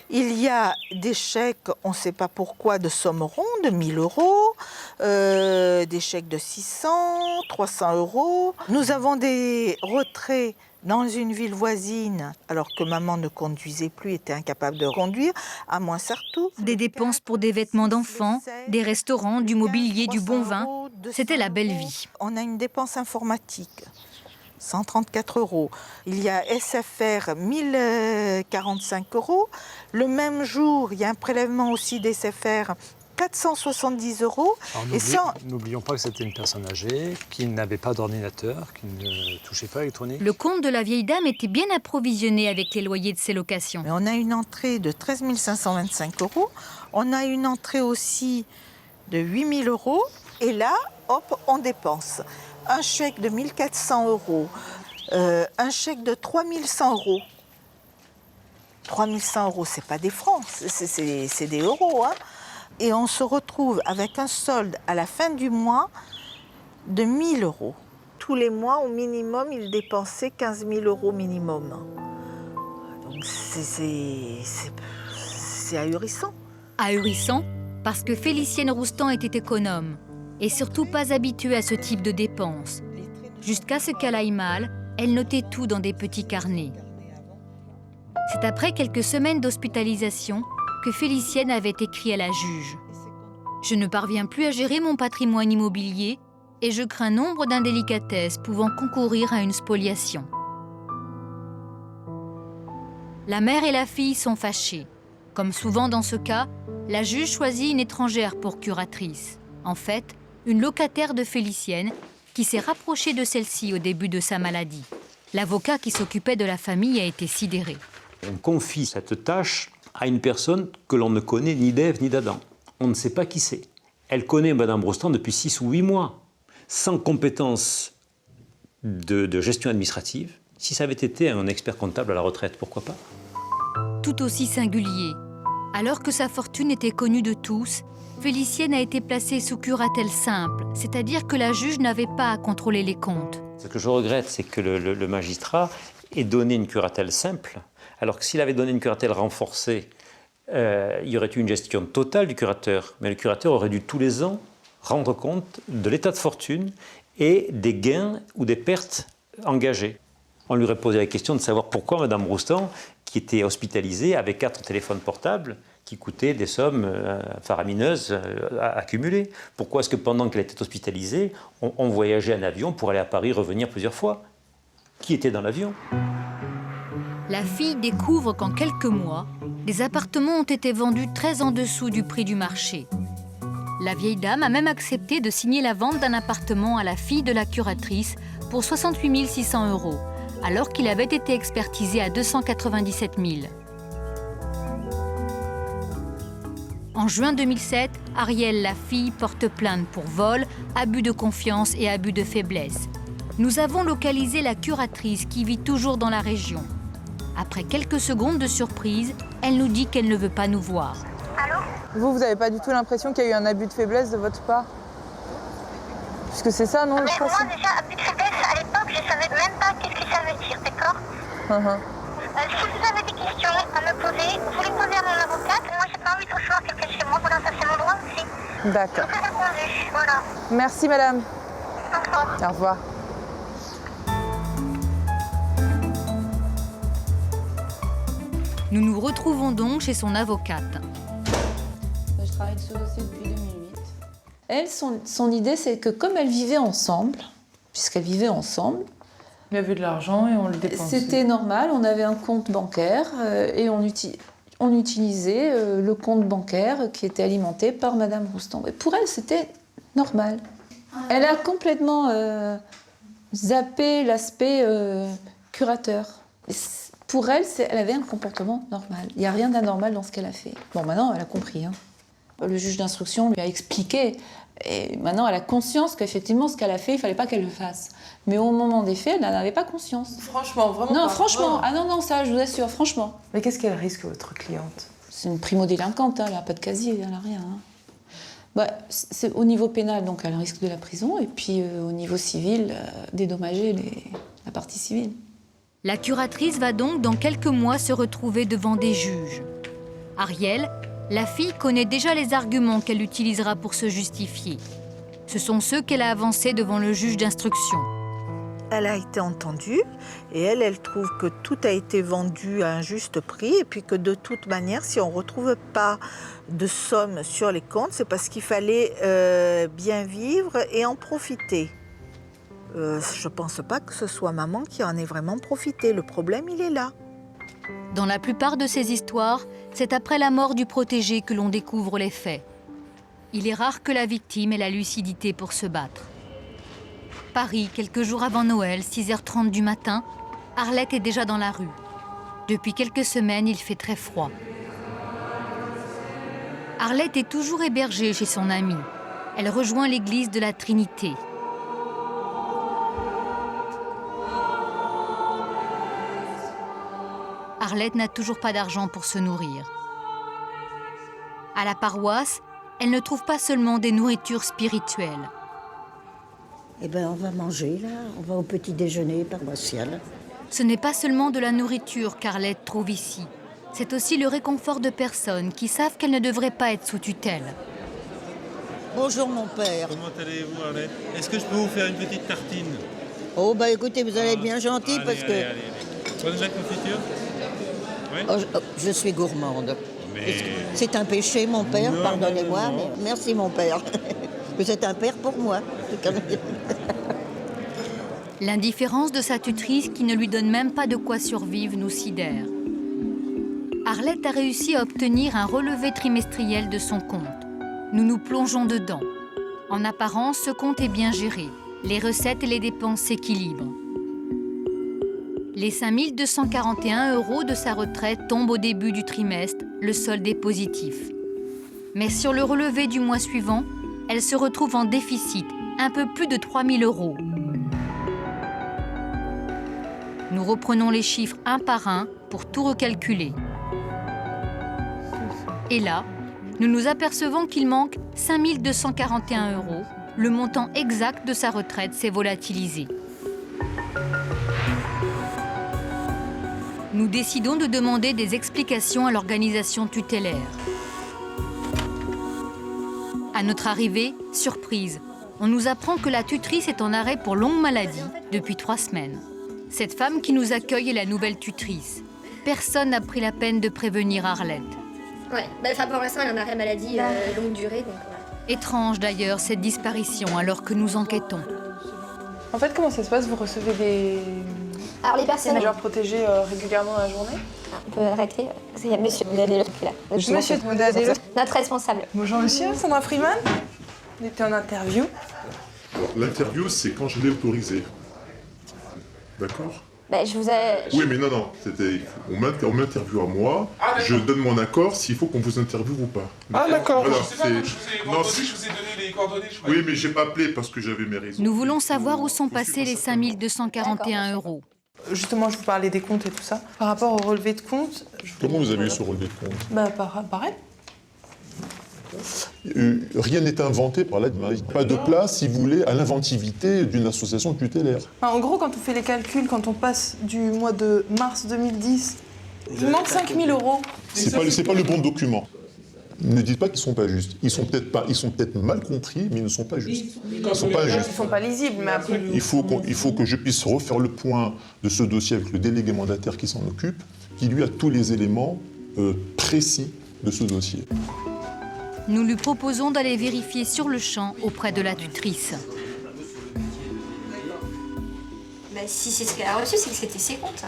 Il y a des chèques, on ne sait pas pourquoi, de sommes rondes, de 1 000 €, des chèques de 600, 300 €. Nous avons des retraits dans une ville voisine, alors que maman ne conduisait plus, était incapable de conduire, à Moinsartou. Des dépenses pour des vêtements d'enfants, des restaurants, du mobilier, du bon vin. C'était la belle vie. On a une dépense informatique, 134 €. Il y a SFR, 1045 €. Le même jour, il y a un prélèvement aussi d'SFR, 470 €. N'oublions pas que c'était une personne âgée, qui n'avait pas d'ordinateur, qui ne touchait pas à l'électronique. Le compte de la vieille dame était bien approvisionné avec les loyers de ses locations. Mais on a une entrée de 13 525 €. On a une entrée aussi de 8 000 €. Et là, hop, on dépense. Un chèque de 1 400 €, un chèque de 3 100 €. 3 100 €, c'est pas des francs, c'est des euros, hein. Et on se retrouve avec un solde à la fin du mois de 1 000 €. Tous les mois, au minimum, il dépensait 15 000 € minimum. Donc c'est ahurissant. Ahurissant parce que Félicienne Roustan était économe et surtout pas habituée à ce type de dépenses. Jusqu'à ce qu'elle aille mal, elle notait tout dans des petits carnets. C'est après quelques semaines d'hospitalisation que Félicienne avait écrit à la juge. « Je ne parviens plus à gérer mon patrimoine immobilier et je crains nombre d'indélicatesses pouvant concourir à une spoliation. » La mère et la fille sont fâchées. Comme souvent dans ce cas, la juge choisit une étrangère pour curatrice. En fait, une locataire de Félicienne qui s'est rapprochée de celle-ci au début de sa maladie. L'avocat qui s'occupait de la famille a été sidéré. On confie cette tâche à une personne que l'on ne connaît ni d'Ève ni d'Adam. On ne sait pas qui c'est. Elle connaît Mme Roustan depuis 6 ou 8 mois, sans compétence de gestion administrative. Si ça avait été un expert comptable à la retraite, pourquoi pas? Tout aussi singulier. Alors que sa fortune était connue de tous, Félicienne a été placée sous curatelle simple, c'est-à-dire que la juge n'avait pas à contrôler les comptes. Ce que je regrette, c'est que le magistrat ait donné une curatelle simple, alors que s'il avait donné une curatelle renforcée, il y aurait eu une gestion totale du curateur. Mais le curateur aurait dû tous les ans rendre compte de l'état de fortune et des gains ou des pertes engagées. On lui aurait posé la question de savoir pourquoi Mme Roustan, qui était hospitalisée, avait 4 téléphones portables qui coûtaient des sommes faramineuses à accumuler. Pourquoi est-ce que pendant qu'elle était hospitalisée, on voyageait en avion pour aller à Paris, revenir plusieurs fois? Qui était dans l'avion? La fille découvre qu'en quelques mois, des appartements ont été vendus très en dessous du prix du marché. La vieille dame a même accepté de signer la vente d'un appartement à la fille de la curatrice pour 68 600 €, alors qu'il avait été expertisé à 297 000. En juin 2007, Ariel, la fille, porte plainte pour vol, abus de confiance et abus de faiblesse. Nous avons localisé la curatrice qui vit toujours dans la région. Après quelques secondes de surprise, elle nous dit qu'elle ne veut pas nous voir. Allô? Vous n'avez pas du tout l'impression qu'il y a eu un abus de faiblesse de votre part? Puisque c'est ça, non? Mais moi, déjà, abus de faiblesse, à l'époque, je savais même pas qu'est-ce que ça veut dire, d'accord? Si vous avez des questions à me poser, vous les posez à mon avocate. Moi, j'ai pas envie de recevoir quelqu'un chez moi. Voilà, ça, c'est mon droit aussi. D'accord. Je vous ai répondu, voilà. Merci, madame. Au revoir. Au revoir. Nous nous retrouvons donc chez son avocate. Je travaille sur ce dossier depuis 2008. Elle, son idée, c'est que comme elles vivaient ensemble, puisqu'elles vivaient ensemble, il y avait de l'argent et on le dépensait. C'était normal, on avait un compte bancaire et on utilisait le compte bancaire qui était alimenté par Madame Roustan. Et pour elle, c'était normal. Elle a complètement zappé l'aspect curateur. Pour elle, elle avait un comportement normal. Il n'y a rien d'anormal dans ce qu'elle a fait. Bon, maintenant, elle a compris. Hein. Le juge d'instruction lui a expliqué. Et maintenant, elle a conscience qu'effectivement, ce qu'elle a fait, il ne fallait pas qu'elle le fasse. Mais au moment des faits, elle n'en avait pas conscience. Franchement, vraiment Non, pas. franchement. Ah non, ça, je vous assure, franchement. Mais qu'est-ce qu'elle risque, votre cliente? C'est une primo-délinquante, hein, elle n'a pas de casier, elle n'a rien. Hein. Bah, c'est au niveau pénal, donc elle risque de la prison. Et puis au niveau civil, dédommager la partie civile. La curatrice va donc dans quelques mois se retrouver devant des juges. Ariel, la fille, connaît déjà les arguments qu'elle utilisera pour se justifier. Ce sont ceux qu'elle a avancés devant le juge d'instruction. Elle a été entendue et elle trouve que tout a été vendu à un juste prix et puis que de toute manière, si on ne retrouve pas de somme sur les comptes, c'est parce qu'il fallait bien vivre et en profiter. Je ne pense pas que ce soit maman qui en ait vraiment profité. Le problème, il est là. Dans la plupart de ces histoires, c'est après la mort du protégé que l'on découvre les faits. Il est rare que la victime ait la lucidité pour se battre. Paris, quelques jours avant Noël, 6h30 du matin, Arlette est déjà dans la rue. Depuis quelques semaines, il fait très froid. Arlette est toujours hébergée chez son amie. Elle rejoint l'église de la Trinité. Arlette n'a toujours pas d'argent pour se nourrir. À la paroisse, elle ne trouve pas seulement des nourritures spirituelles. Eh bien, on va manger, là. On va au petit déjeuner paroissial. Ce n'est pas seulement de la nourriture qu'Arlette trouve ici. C'est aussi le réconfort de personnes qui savent qu'elles ne devraient pas être sous tutelle. Bonjour, mon père. Comment allez-vous, Arlette? Est-ce que je peux vous faire une petite tartine? Oh, bah écoutez, vous allez être bien gentil parce que... Allez. Prenez de la confiture? Oui. Oh, je suis gourmande. C'est un péché, mon père, pardonnez-moi. Mais merci, mon père. Vous êtes un père pour moi. L'indifférence de sa tutrice qui ne lui donne même pas de quoi survivre nous sidère. Arlette a réussi à obtenir un relevé trimestriel de son compte. Nous nous plongeons dedans. En apparence, ce compte est bien géré. Les recettes et les dépenses s'équilibrent. Les 5 241 € de sa retraite tombent au début du trimestre, le solde est positif. Mais sur le relevé du mois suivant, elle se retrouve en déficit, un peu plus de 3 000 €. Nous reprenons les chiffres un par un pour tout recalculer. Et là, nous nous apercevons qu'il manque 5 241 €. Le montant exact de sa retraite s'est volatilisé. Nous décidons de demander des explications à l'organisation tutélaire. À notre arrivée, surprise, on nous apprend que la tutrice est en arrêt pour longue maladie depuis 3 semaines. Cette femme qui nous accueille est la nouvelle tutrice. Personne n'a pris la peine de prévenir Arlette. Ouais, pour l'instant, elle est en arrêt maladie longue durée. Donc, ouais. Étrange d'ailleurs cette disparition alors que nous enquêtons. En fait, comment ça se passe? Vous recevez des... Alors les personnes... majeurs protégés régulièrement dans la journée? On peut arrêter. Il y a Monsieur Modadello qui est là. Monsieur Modadello. Notre responsable. Bonjour monsieur, Sandra Freeman. On était en interview. L'interview, c'est quand je l'ai autorisé. D'accord? Je vous ai... Oui, mais non. On m'interviewe à moi, je donne mon accord s'il faut qu'on vous interviewe ou pas. Ah d'accord. Voilà, je vous ai donné les coordonnées. Oui, mais j'ai pas appelé parce que j'avais mes raisons. Nous voulons savoir où sont passés les 5 241 €. Justement, je vous parlais des comptes et tout ça. Par rapport au relevé de compte... Comment vous avez eu ce relevé de compte? Pareil. Rien n'est inventé par là. Pas de place, si vous voulez, à l'inventivité d'une association tutélaire. En gros, quand on fait les calculs, quand on passe du mois de mars 2010, il manque 5 000 €. C'est pas le bon document. Ne dites pas qu'ils sont pas justes. Ils sont peut-être mal compris, mais ils ne sont pas justes. Ils sont pas injustes. Ils sont pas lisibles, mais après... Il faut que je puisse refaire le point de ce dossier avec le délégué mandataire qui s'en occupe, qui lui a tous les éléments précis de ce dossier. Nous lui proposons d'aller vérifier sur le champ auprès de la tutrice. Si c'est ce qu'elle a reçu, c'est que c'était ses comptes.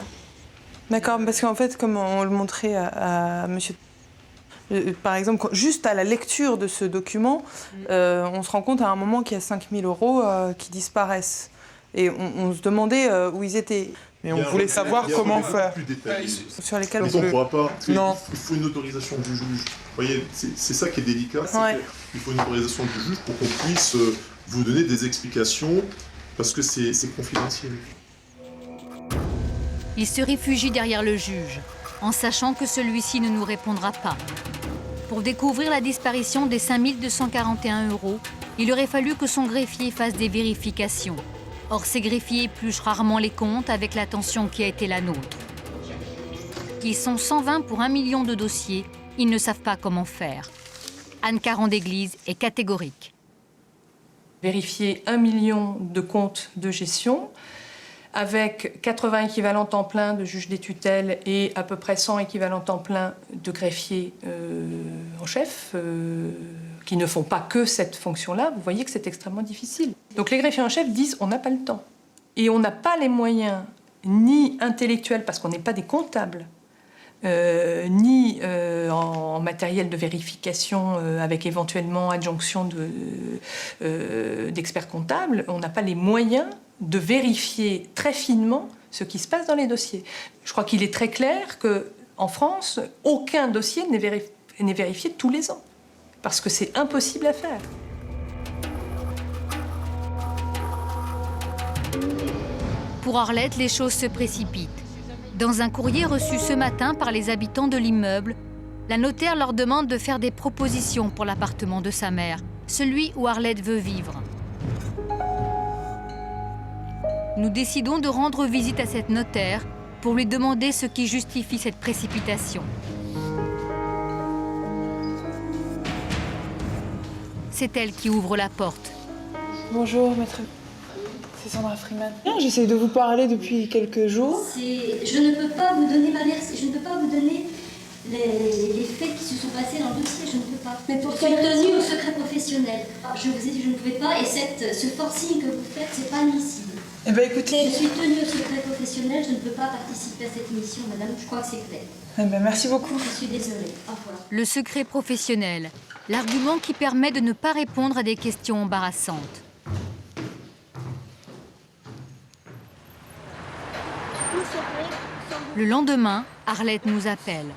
D'accord, parce qu'en fait, comme on le montrait à monsieur... par exemple, juste à la lecture de ce document, on se rend compte à un moment qu'il y a 5 000 € qui disparaissent. Et on se demandait où ils étaient. Mais on voulait savoir comment faire. Sur lesquels on ne pourra pas. Non. Il faut une autorisation du juge. Vous voyez, c'est ça qui est délicat. Il faut une autorisation du juge pour qu'on puisse vous donner des explications parce que c'est confidentiel. Il se réfugie derrière le juge, en sachant que celui-ci ne nous répondra pas. Pour découvrir la disparition des 5 241 €, il aurait fallu que son greffier fasse des vérifications. Or, ces greffiers épluchent rarement les comptes avec l'attention qui a été la nôtre. Ils sont 120 pour 1 million de dossiers ils ne savent pas comment faire. Anne Caron d'Église est catégorique. Vérifier 1 million de comptes de gestion, avec 80 équivalents temps plein de juges des tutelles et à peu près 100 équivalents temps plein de greffiers en chef, qui ne font pas que cette fonction-là, vous voyez que c'est extrêmement difficile. Donc les greffiers en chef disent on n'a pas le temps. Et on n'a pas les moyens, ni intellectuels, parce qu'on n'est pas des comptables, ni en matériel de vérification avec éventuellement adjonction d'experts comptables, on n'a pas les moyens de vérifier très finement ce qui se passe dans les dossiers. Je crois qu'il est très clair qu'en France, aucun dossier n'est vérifié tous les ans, parce que c'est impossible à faire. Pour Arlette, les choses se précipitent. Dans un courrier reçu ce matin par les habitants de l'immeuble, la notaire leur demande de faire des propositions pour l'appartement de sa mère, celui où Arlette veut vivre. Nous décidons de rendre visite à cette notaire pour lui demander ce qui justifie cette précipitation. C'est elle qui ouvre la porte. Bonjour, maître. C'est Sandra Freeman. J'essaie de vous parler depuis quelques jours. Je ne peux pas vous donner ma version, je ne peux pas vous donner les faits qui se sont passés dans le dossier, je ne peux pas. Mais pour quelle raison ? Tenue au secret professionnel. Je vous ai dit que je ne pouvais pas, et ce forcing que vous faites, c'est pas admissible. Eh bien, écoutez... Je suis tenue au secret professionnel, je ne peux pas participer à cette émission, madame, je crois que c'est clair. Eh bien, merci beaucoup. Je suis désolée. Au revoir. Le secret professionnel, l'argument qui permet de ne pas répondre à des questions embarrassantes. Le lendemain, Arlette nous appelle.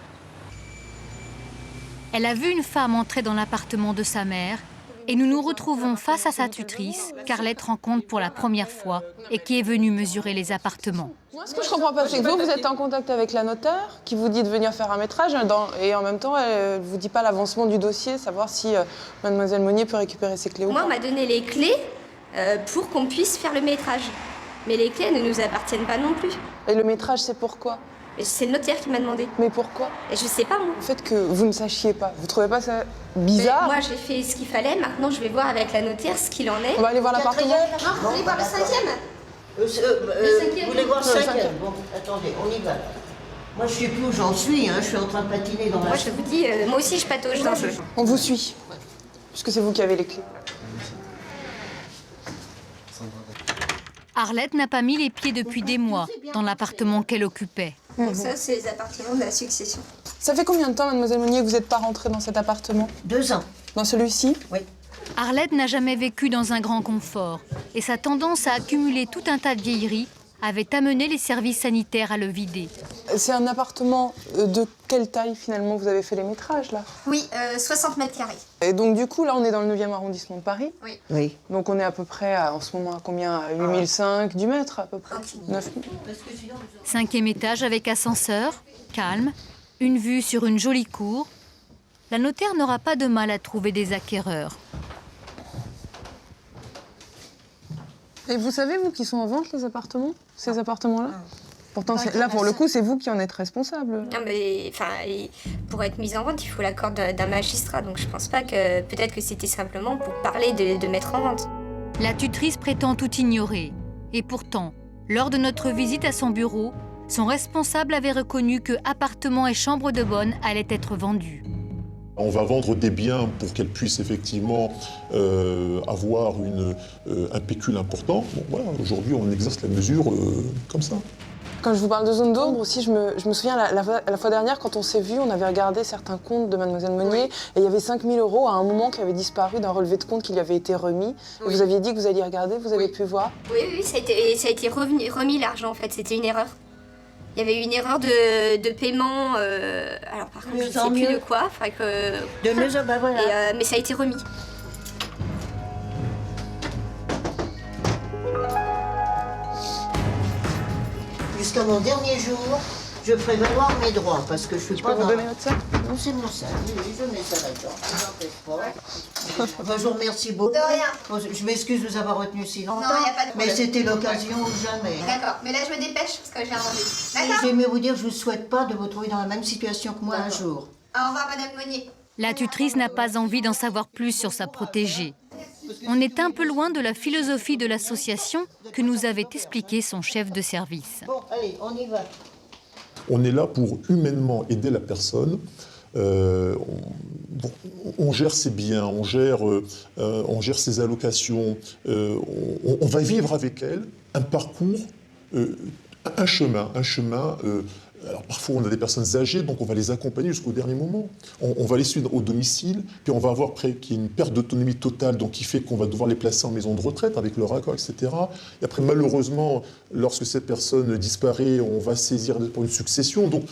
Elle a vu une femme entrer dans l'appartement de sa mère et nous nous retrouvons face à sa tutrice, qu'Arlette rencontre pour la première fois et qui est venue mesurer les appartements. Moi, ce que je comprends pas, c'est que vous êtes en contact avec la notaire qui vous dit de venir faire un métrage et en même temps, elle ne vous dit pas l'avancement du dossier, savoir si mademoiselle Monnier peut récupérer ses clés ou pas. Moi, on m'a donné les clés pour qu'on puisse faire le métrage. Mais les clés ne nous appartiennent pas non plus. Et le métrage, c'est pourquoi ? C'est le notaire qui m'a demandé. Mais pourquoi ? Et je sais pas, moi. Le fait que vous ne sachiez pas, vous trouvez pas ça bizarre ? Moi, j'ai fait ce qu'il fallait. Maintenant, je vais voir avec la notaire ce qu'il en est. On va aller voir l'appartement. Non, vous voulez voir le 5e Vous voulez voir le 5e ? Bon, attendez, on y va. Moi, je sais plus où j'en suis, hein. Je suis en train de patiner dans la... Moi, je vous dis, moi aussi, je patauge dans le jeu. On vous suit, puisque c'est vous qui avez les clés. Arlette n'a pas mis les pieds depuis des mois dans l'appartement qu'elle occupait. Donc ça, c'est les appartements de la succession. Ça fait combien de temps, mademoiselle Monnier, que vous n'êtes pas rentrée dans cet appartement ? 2 ans. Dans celui-ci ? Oui. Arlette n'a jamais vécu dans un grand confort et sa tendance à accumuler tout un tas de vieilleries avait amené les services sanitaires à le vider. C'est un appartement de quelle taille, finalement, vous avez fait les métrages, là ? Oui, 60 mètres carrés. Et donc, du coup, là, on est dans le 9e arrondissement de Paris. Oui. Oui. Donc, on est à peu près, en ce moment, à combien ? À 8005 du mètre, à peu près 9000. 5e étage avec ascenseur, calme, une vue sur une jolie cour. La notaire n'aura pas de mal à trouver des acquéreurs. Et vous savez, vous, qui sont en vente, les appartements ? Ces appartements-là ? Pourtant, là, pour le coup, c'est vous qui en êtes responsable. Non, mais pour être mise en vente, il faut l'accord d'un magistrat. Donc je pense pas que... Peut-être que c'était simplement pour parler de mettre en vente. La tutrice prétend tout ignorer. Et pourtant, lors de notre visite à son bureau, son responsable avait reconnu que appartements et chambres de bonne allaient être vendus. On va vendre des biens pour qu'elle puisse effectivement avoir un pécule important. Bon, voilà, aujourd'hui, on exerce la mesure comme ça. Quand je vous parle de zone d'ombre aussi, je me souviens, la fois dernière, quand on s'est vu, on avait regardé certains comptes de mademoiselle Monnier, et il y avait 5 000 € à un moment qui avait disparu d'un relevé de compte qui lui avait été remis. Et vous aviez dit que vous alliez regarder, vous avez pu voir ? Oui, ça a été remis l'argent, en fait. C'était une erreur. Il y avait eu une erreur de paiement, alors par contre, je ne sais plus de quoi. De mesure, bah voilà. Mais ça a été remis. Jusqu'à mon dernier jour, je ferai valoir mes droits, parce que je suis pas... Je peux vous donner votre sac ? Non, c'est mon sac, oui, je mets ça là-dedans, je n'en pas. Enfin, je vous remercie beaucoup. De rien. Bon, je m'excuse de vous avoir retenu si longtemps. Non, il n'y a pas de problème. Mais c'était l'occasion ou jamais. D'accord, mais là je me dépêche parce que j'ai un rendez-vous. Et D'accord ? j'aimais vous dire, je ne souhaite pas de vous trouver dans la même situation que moi un jour. Au revoir, Madame Monnier. La tutrice n'a pas envie d'en savoir plus sur sa protégée. On est un peu loin de la philosophie de l'association que nous avait expliqué son chef de service. Bon, allez, on y va. On est là pour humainement aider la personne. On gère ses biens, on gère ses allocations. On va vivre avec elle un parcours, un chemin. Alors parfois on a des personnes âgées, donc on va les accompagner jusqu'au dernier moment. On va les suivre au domicile, puis on va avoir qu'il y ait une perte d'autonomie totale, donc qui fait qu'on va devoir les placer en maison de retraite avec leur accord, etc. Et après malheureusement, lorsque cette personne disparaît, on va saisir pour une succession. Donc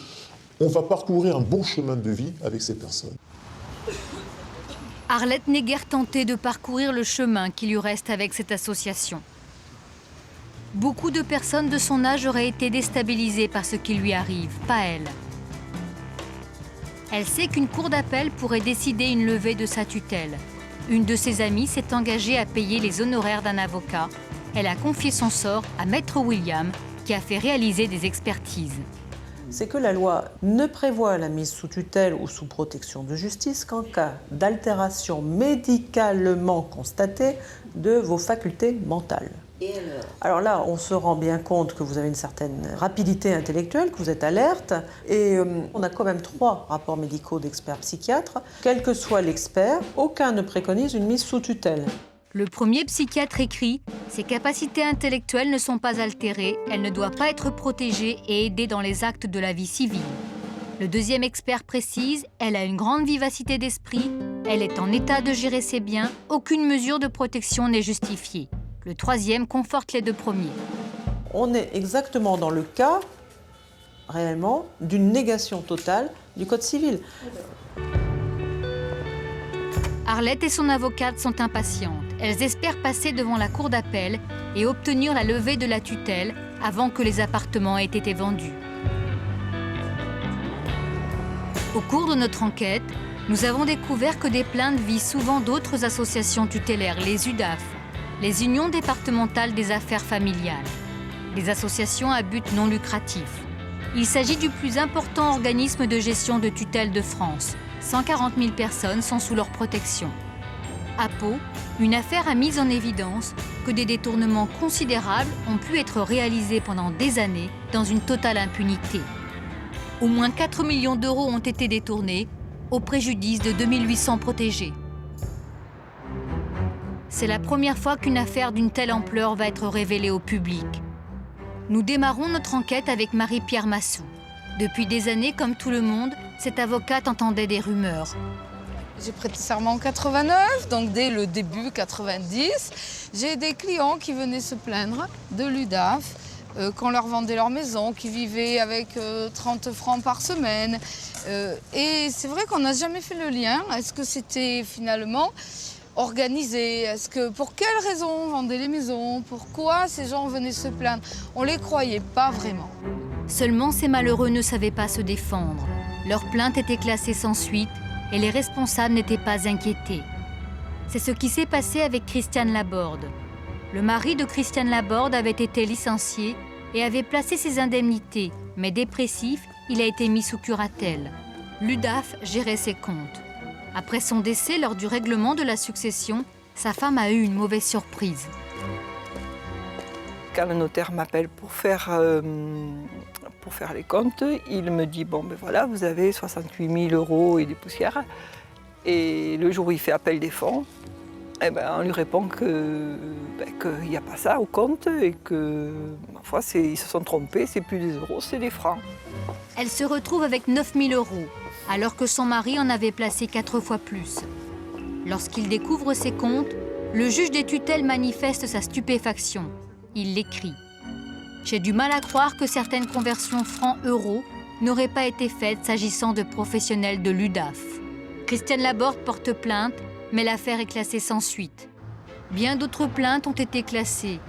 on va parcourir un bon chemin de vie avec ces personnes. Arlette n'est guère tentée de parcourir le chemin qui lui reste avec cette association. Beaucoup de personnes de son âge auraient été déstabilisées par ce qui lui arrive, pas elle. Elle sait qu'une cour d'appel pourrait décider une levée de sa tutelle. Une de ses amies s'est engagée à payer les honoraires d'un avocat. Elle a confié son sort à Maître William, qui a fait réaliser des expertises. C'est que la loi ne prévoit la mise sous tutelle ou sous protection de justice qu'en cas d'altération médicalement constatée de vos facultés mentales. Alors là, on se rend bien compte que vous avez une certaine rapidité intellectuelle, que vous êtes alerte, et on a quand même 3 rapports médicaux d'experts psychiatres. Quel que soit l'expert, aucun ne préconise une mise sous tutelle. Le premier psychiatre écrit « Ses capacités intellectuelles ne sont pas altérées, elle ne doit pas être protégée et aidée dans les actes de la vie civile. » Le deuxième expert précise « Elle a une grande vivacité d'esprit, elle est en état de gérer ses biens, aucune mesure de protection n'est justifiée. » Le troisième conforte les 2 premiers. On est exactement dans le cas, réellement, d'une négation totale du Code civil. Arlette et son avocate sont impatientes. Elles espèrent passer devant la cour d'appel et obtenir la levée de la tutelle avant que les appartements aient été vendus. Au cours de notre enquête, nous avons découvert que des plaintes visent souvent d'autres associations tutélaires, les UDAF, les unions départementales des affaires familiales, des associations à but non lucratif. Il s'agit du plus important organisme de gestion de tutelle de France. 140 000 personnes sont sous leur protection. À Pau, une affaire a mis en évidence que des détournements considérables ont pu être réalisés pendant des années dans une totale impunité. Au moins 4 millions d'euros ont été détournés au préjudice de 2800 protégés. C'est la première fois qu'une affaire d'une telle ampleur va être révélée au public. Nous démarrons notre enquête avec Marie-Pierre Massou. Depuis des années, comme tout le monde, cette avocate entendait des rumeurs. J'ai prêté serment en 89, donc dès le début 90, j'ai des clients qui venaient se plaindre de l'UDAF, qu'on leur vendait leur maison, qui vivaient avec 30 francs par semaine. Et c'est vrai qu'on n'a jamais fait le lien. Est-ce que c'était finalement organisé? Est-ce que pour quelles raisons on vendait les maisons? Pourquoi ces gens venaient se plaindre? On ne les croyait pas vraiment. Seulement, ces malheureux ne savaient pas se défendre. Leur plainte était classée sans suite et les responsables n'étaient pas inquiétés. C'est ce qui s'est passé avec Christiane Laborde. Le mari de Christiane Laborde avait été licencié et avait placé ses indemnités, mais dépressif, il a été mis sous curatelle. L'UDAF gérait ses comptes. Après son décès lors du règlement de la succession, sa femme a eu une mauvaise surprise. Quand le notaire m'appelle pour faire les comptes, il me dit « Bon, ben voilà, vous avez 68 000 euros et des poussières. » Et le jour où il fait appel des fonds, eh ben, on lui répond qu'il n'y a pas ça au compte et que, ma foi, ils se sont trompés, c'est plus des euros, c'est des francs. Elle se retrouve avec 9 000 euros, alors que son mari en avait placé 4 fois plus. Lorsqu'il découvre ses comptes, le juge des tutelles manifeste sa stupéfaction. Il l'écrit. « J'ai du mal à croire que certaines conversions francs-euros n'auraient pas été faites s'agissant de professionnels de l'UDAF. » Christiane Laborde porte plainte, mais l'affaire est classée sans suite. Bien d'autres plaintes ont été classées,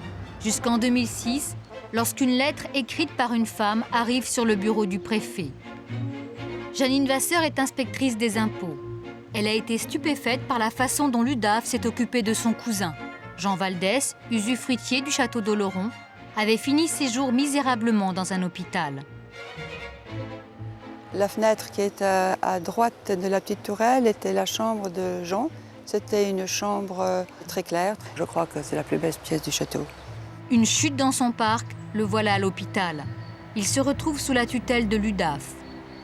jusqu'en 2006, lorsqu'une lettre écrite par une femme arrive sur le bureau du préfet. Janine Vasseur est inspectrice des impôts. Elle a été stupéfaite par la façon dont l'UDAF s'est occupé de son cousin. Jean Valdès, usufruitier du château d'Oloron, avait fini ses jours misérablement dans un hôpital. La fenêtre qui est à droite de la petite tourelle était la chambre de Jean. C'était une chambre très claire. Je crois que c'est la plus belle pièce du château. Une chute dans son parc, le voilà à l'hôpital. Il se retrouve sous la tutelle de l'UDAF.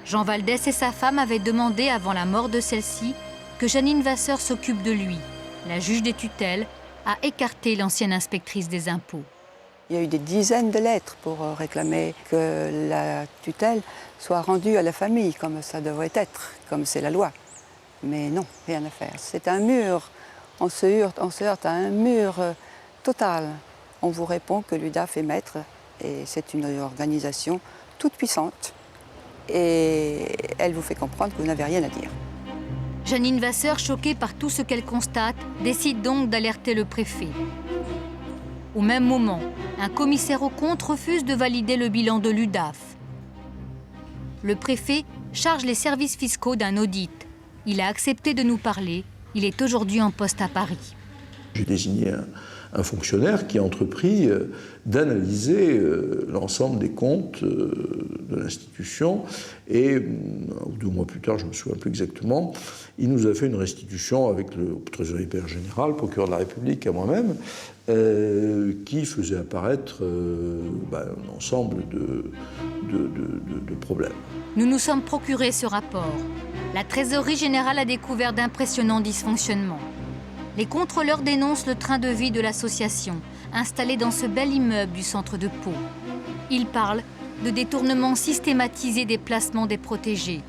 Jean Valdès et sa femme avaient demandé avant la mort de celle-ci que Janine Vasseur s'occupe de lui. La juge des tutelles a écarté l'ancienne inspectrice des impôts. Il y a eu des dizaines de lettres pour réclamer que la tutelle soit rendue à la famille, comme ça devrait être, comme c'est la loi. Mais non, rien à faire. C'est un mur. On se heurte à un mur total. On vous répond que l'UDAF est maître et c'est une organisation toute puissante. Et elle vous fait comprendre que vous n'avez rien à dire. Janine Vasseur, choquée par tout ce qu'elle constate, décide donc d'alerter le préfet. Au même moment, un commissaire aux comptes refuse de valider le bilan de l'UDAF. Le préfet charge les services fiscaux d'un audit. Il a accepté de nous parler. Il est aujourd'hui en poste à Paris. J'ai désigné un fonctionnaire qui a entrepris d'analyser l'ensemble des comptes de l'institution et 2 mois plus tard, je ne me souviens plus exactement, il nous a fait une restitution avec le trésorier général, le procureur de la République et moi-même, qui faisait apparaître un ensemble de problèmes. Nous nous sommes procurés ce rapport. La trésorerie générale a découvert d'impressionnants dysfonctionnements. Les contrôleurs dénoncent le train de vie de l'association, installé dans ce bel immeuble du centre de Pau. Ils parlent de détournement systématisé des placements des protégés.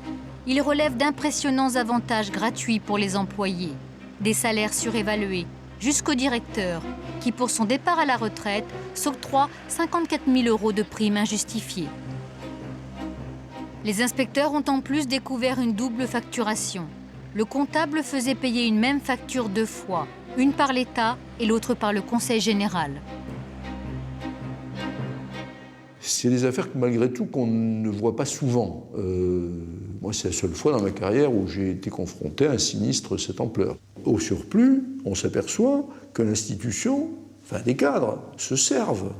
Ils relèvent d'impressionnants avantages gratuits pour les employés, des salaires surévalués, jusqu'au directeur, qui pour son départ à la retraite s'octroie 54 000 € de primes injustifiées. Les inspecteurs ont en plus découvert une double facturation. Le comptable faisait payer une même facture 2 fois, une par l'État et l'autre par le Conseil général. C'est des affaires que malgré tout qu'on ne voit pas souvent. Moi, c'est la seule fois dans ma carrière où j'ai été confronté à un sinistre de cette ampleur. Au surplus, on s'aperçoit que l'institution, enfin des cadres, se servent.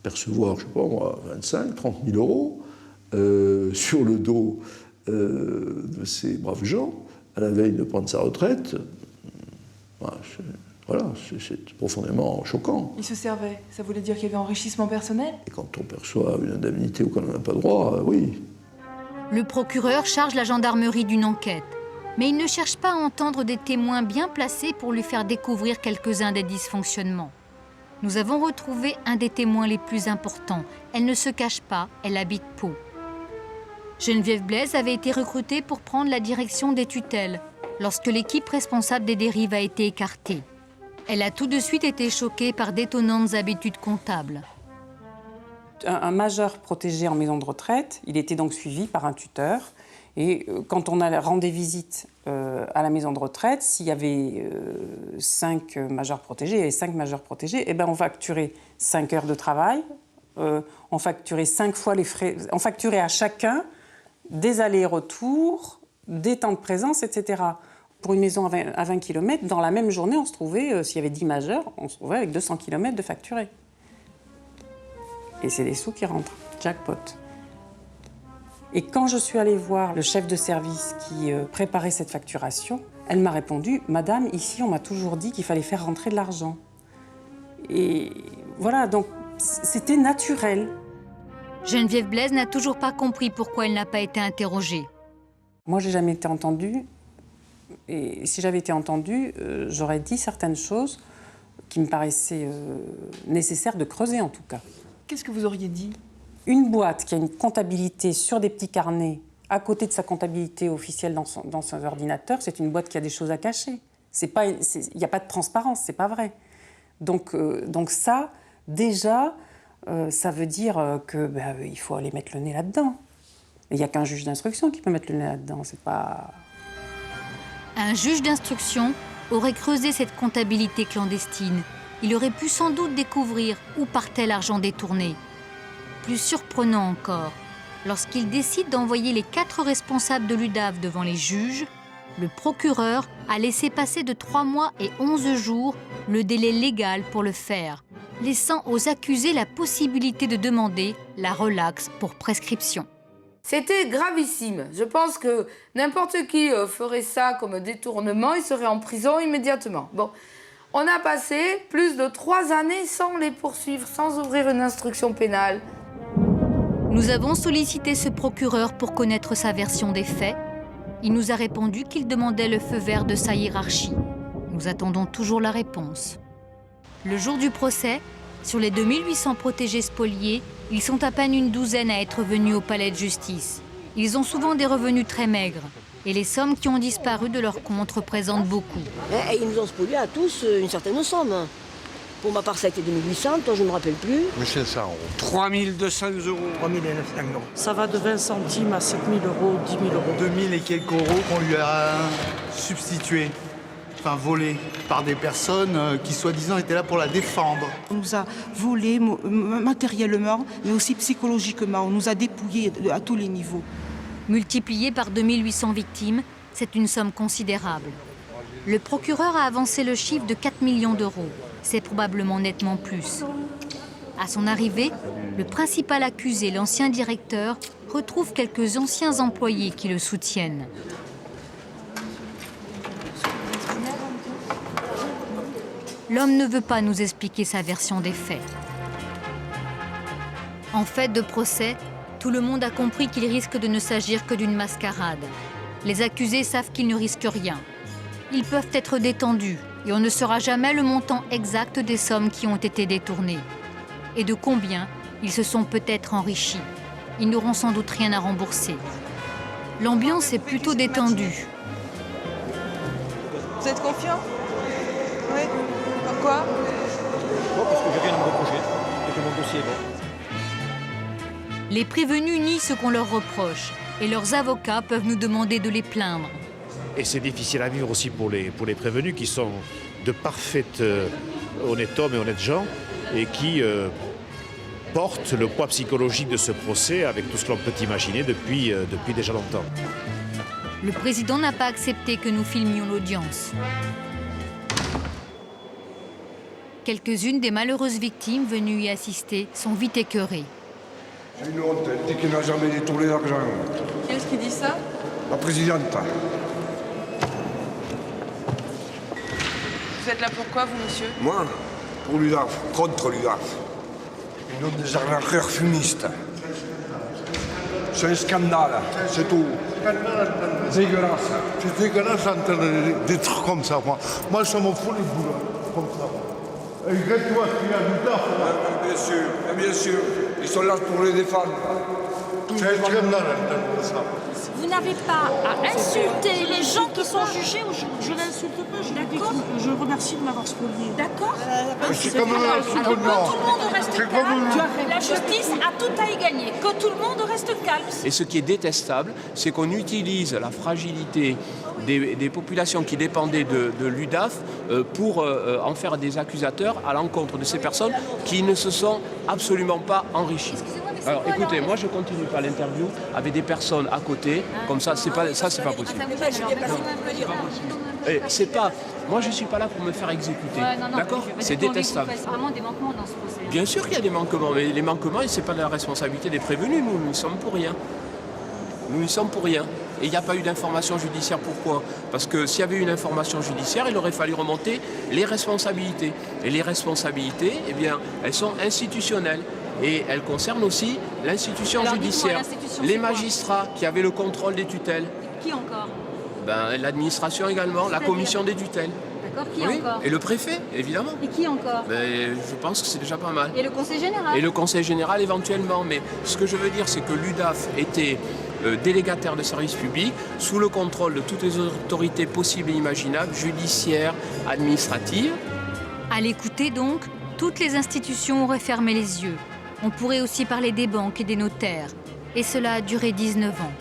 Percevoir, je ne sais pas moi, 25, 30 000 € sur le dos de ces braves gens, à la veille de prendre sa retraite. Voilà, c'est profondément choquant. Il se servait, ça voulait dire qu'il y avait enrichissement personnel? Et quand on perçoit une indemnité auquel on n'a pas droit, oui. Le procureur charge la gendarmerie d'une enquête, mais il ne cherche pas à entendre des témoins bien placés pour lui faire découvrir quelques-uns des dysfonctionnements. Nous avons retrouvé un des témoins les plus importants. Elle ne se cache pas, elle habite Pau. Geneviève Blaise avait été recrutée pour prendre la direction des tutelles lorsque l'équipe responsable des dérives a été écartée. Elle a tout de suite été choquée par d'étonnantes habitudes comptables. Un majeur protégé en maison de retraite, il était donc suivi par un tuteur. Et quand on rendait visite à la maison de retraite, s'il y avait 5 majeurs protégés, il y avait 5 majeurs protégés, et ben on facturait 5 heures de travail, on facturait 5 fois les frais, on facturait à chacun des allers-retours, des temps de présence, etc. Pour une maison à 20 km, dans la même journée, on se trouvait, s'il y avait 10 majeurs, on se trouvait avec 200 km de facturés. Et c'est des sous qui rentrent, jackpot. Et quand je suis allée voir le chef de service qui préparait cette facturation, elle m'a répondu « Madame, ici, on m'a toujours dit qu'il fallait faire rentrer de l'argent. » Et voilà, donc c'était naturel. Geneviève Blaise n'a toujours pas compris pourquoi elle n'a pas été interrogée. Moi, j'ai jamais été entendue. Et si j'avais été entendue, j'aurais dit certaines choses qui me paraissaient nécessaires de creuser, en tout cas. Qu'est-ce que vous auriez dit ? Une boîte qui a une comptabilité sur des petits carnets à côté de sa comptabilité officielle dans son ordinateur, c'est une boîte qui a des choses à cacher. Il n'y a pas de transparence, c'est pas vrai. Donc ça, déjà, ça veut dire qu'il faut aller mettre le nez là-dedans. Il n'y a qu'un juge d'instruction qui peut mettre le nez là-dedans, c'est pas... Un juge d'instruction aurait creusé cette comptabilité clandestine. Il aurait pu sans doute découvrir où partait l'argent détourné. Plus surprenant encore, lorsqu'il décide d'envoyer les 4 responsables de l'UDAF devant les juges, le procureur a laissé passer de 3 mois et 11 jours le délai légal pour le faire. laissant aux accusés la possibilité de demander la relaxe pour prescription. C'était gravissime. Je pense que n'importe qui ferait ça comme détournement, il serait en prison immédiatement. Bon, on a passé plus de 3 années sans les poursuivre, sans ouvrir une instruction pénale. Nous avons sollicité ce procureur pour connaître sa version des faits. Il nous a répondu qu'il demandait le feu vert de sa hiérarchie. Nous attendons toujours la réponse. Le jour du procès, sur les 2800 protégés spoliés, ils sont à peine une douzaine à être venus au palais de justice. Ils ont souvent des revenus très maigres. Et les sommes qui ont disparu de leur compte représentent beaucoup. Et ils nous ont spolié à tous une certaine somme. Pour ma part, ça a été 2800, toi je ne me rappelle plus. 1500 euros. 3200 euros. 3900 euros. Ça va de 20 centimes à 7000 euros, 10 000 euros. 2000 et quelques euros qu'on lui a substitués, enfin volés, par des personnes qui soi-disant étaient là pour la défendre. On nous a volé matériellement, mais aussi psychologiquement. On nous a dépouillés à tous les niveaux. Multiplié par 2800 victimes, c'est une somme considérable. Le procureur a avancé le chiffre de 4 millions d'euros. C'est probablement nettement plus. À son arrivée, le principal accusé, l'ancien directeur, retrouve quelques anciens employés qui le soutiennent. L'homme ne veut pas nous expliquer sa version des faits. En fait de procès, tout le monde a compris qu'il risque de ne s'agir que d'une mascarade. Les accusés savent qu'ils ne risquent rien. Ils peuvent être détendus et on ne saura jamais le montant exact des sommes qui ont été détournées. Et de combien ils se sont peut-être enrichis. Ils n'auront sans doute rien à rembourser. L'ambiance est plutôt détendue. Vous êtes confiant? Oui. Pourquoi? Bon, parce que j'ai rien à me reprocher et que mon dossier est bon. Les prévenus nient ce qu'on leur reproche et leurs avocats peuvent nous demander de les plaindre. Et c'est difficile à vivre aussi pour les prévenus qui sont de parfaits honnêtes hommes et honnêtes gens et qui portent le poids psychologique de ce procès avec tout ce que l'on peut imaginer depuis déjà longtemps. Le président n'a pas accepté que nous filmions l'audience. Quelques-unes des malheureuses victimes venues y assister sont vite écœurées. C'est une honte, elle dit qu'il n'a jamais détourné d'argent. Qui est-ce qui dit ça? La présidente. Vous êtes là pourquoi, vous, monsieur? Moi, pour l'UDAF, contre l'UDAF. Une autre des arnaqueurs fumistes. C'est un scandale, c'est tout. Dégueulasse. C'est dégueulasse d'entendre des trucs comme ça, moi. Moi, ça m'en fout les boulots, comme ça. Et regarde-toi, tu as l'UDAF. Bien sûr. Ils sont là pour les défendre. C'est un scandale d'entendre ça. Vous n'avez pas à insulter les gens qui sont jugés aujourd'hui. Je n'insulte pas, je remercie de m'avoir spolié. D'accord? C'est comme un que tout le monde reste calme. La justice a tout à y gagner. Que tout le monde reste calme. Et ce qui est détestable, c'est qu'on utilise la fragilité des populations qui dépendaient de l'UDAF pour en faire des accusateurs à l'encontre de ces personnes qui ne se sont absolument pas enrichies. Alors écoutez, moi je continue pas l'interview avec des personnes à côté, comme ça c'est pas possible. Et c'est pas, moi je suis pas là pour me faire exécuter, d'accord? C'est détestable. Vous faites vraiment des manquements dans ce procès. Bien sûr qu'il y a des manquements, mais les manquements, c'est pas de la responsabilité des prévenus, nous n'y sommes pour rien. Nous n'y sommes pour rien. Et il n'y a pas eu d'information judiciaire. Pourquoi? Parce que s'il y avait eu une information judiciaire, il aurait fallu remonter les responsabilités. Et les responsabilités, eh bien, elles sont institutionnelles. Et elles concernent aussi l'institution judiciaire. Les magistrats qui avaient le contrôle des tutelles. Qui encore? L'administration également, la commission des tutelles. D'accord, qui encore? Et le préfet, évidemment. Et qui encore? Je pense que c'est déjà pas mal. Et le conseil général? Et le conseil général éventuellement. Mais ce que je veux dire, c'est que l'UDAF était délégataire de services publics sous le contrôle de toutes les autorités possibles et imaginables, judiciaires, administratives. À l'écouter donc, toutes les institutions auraient fermé les yeux. On pourrait aussi parler des banques et des notaires. Et cela a duré 19 ans.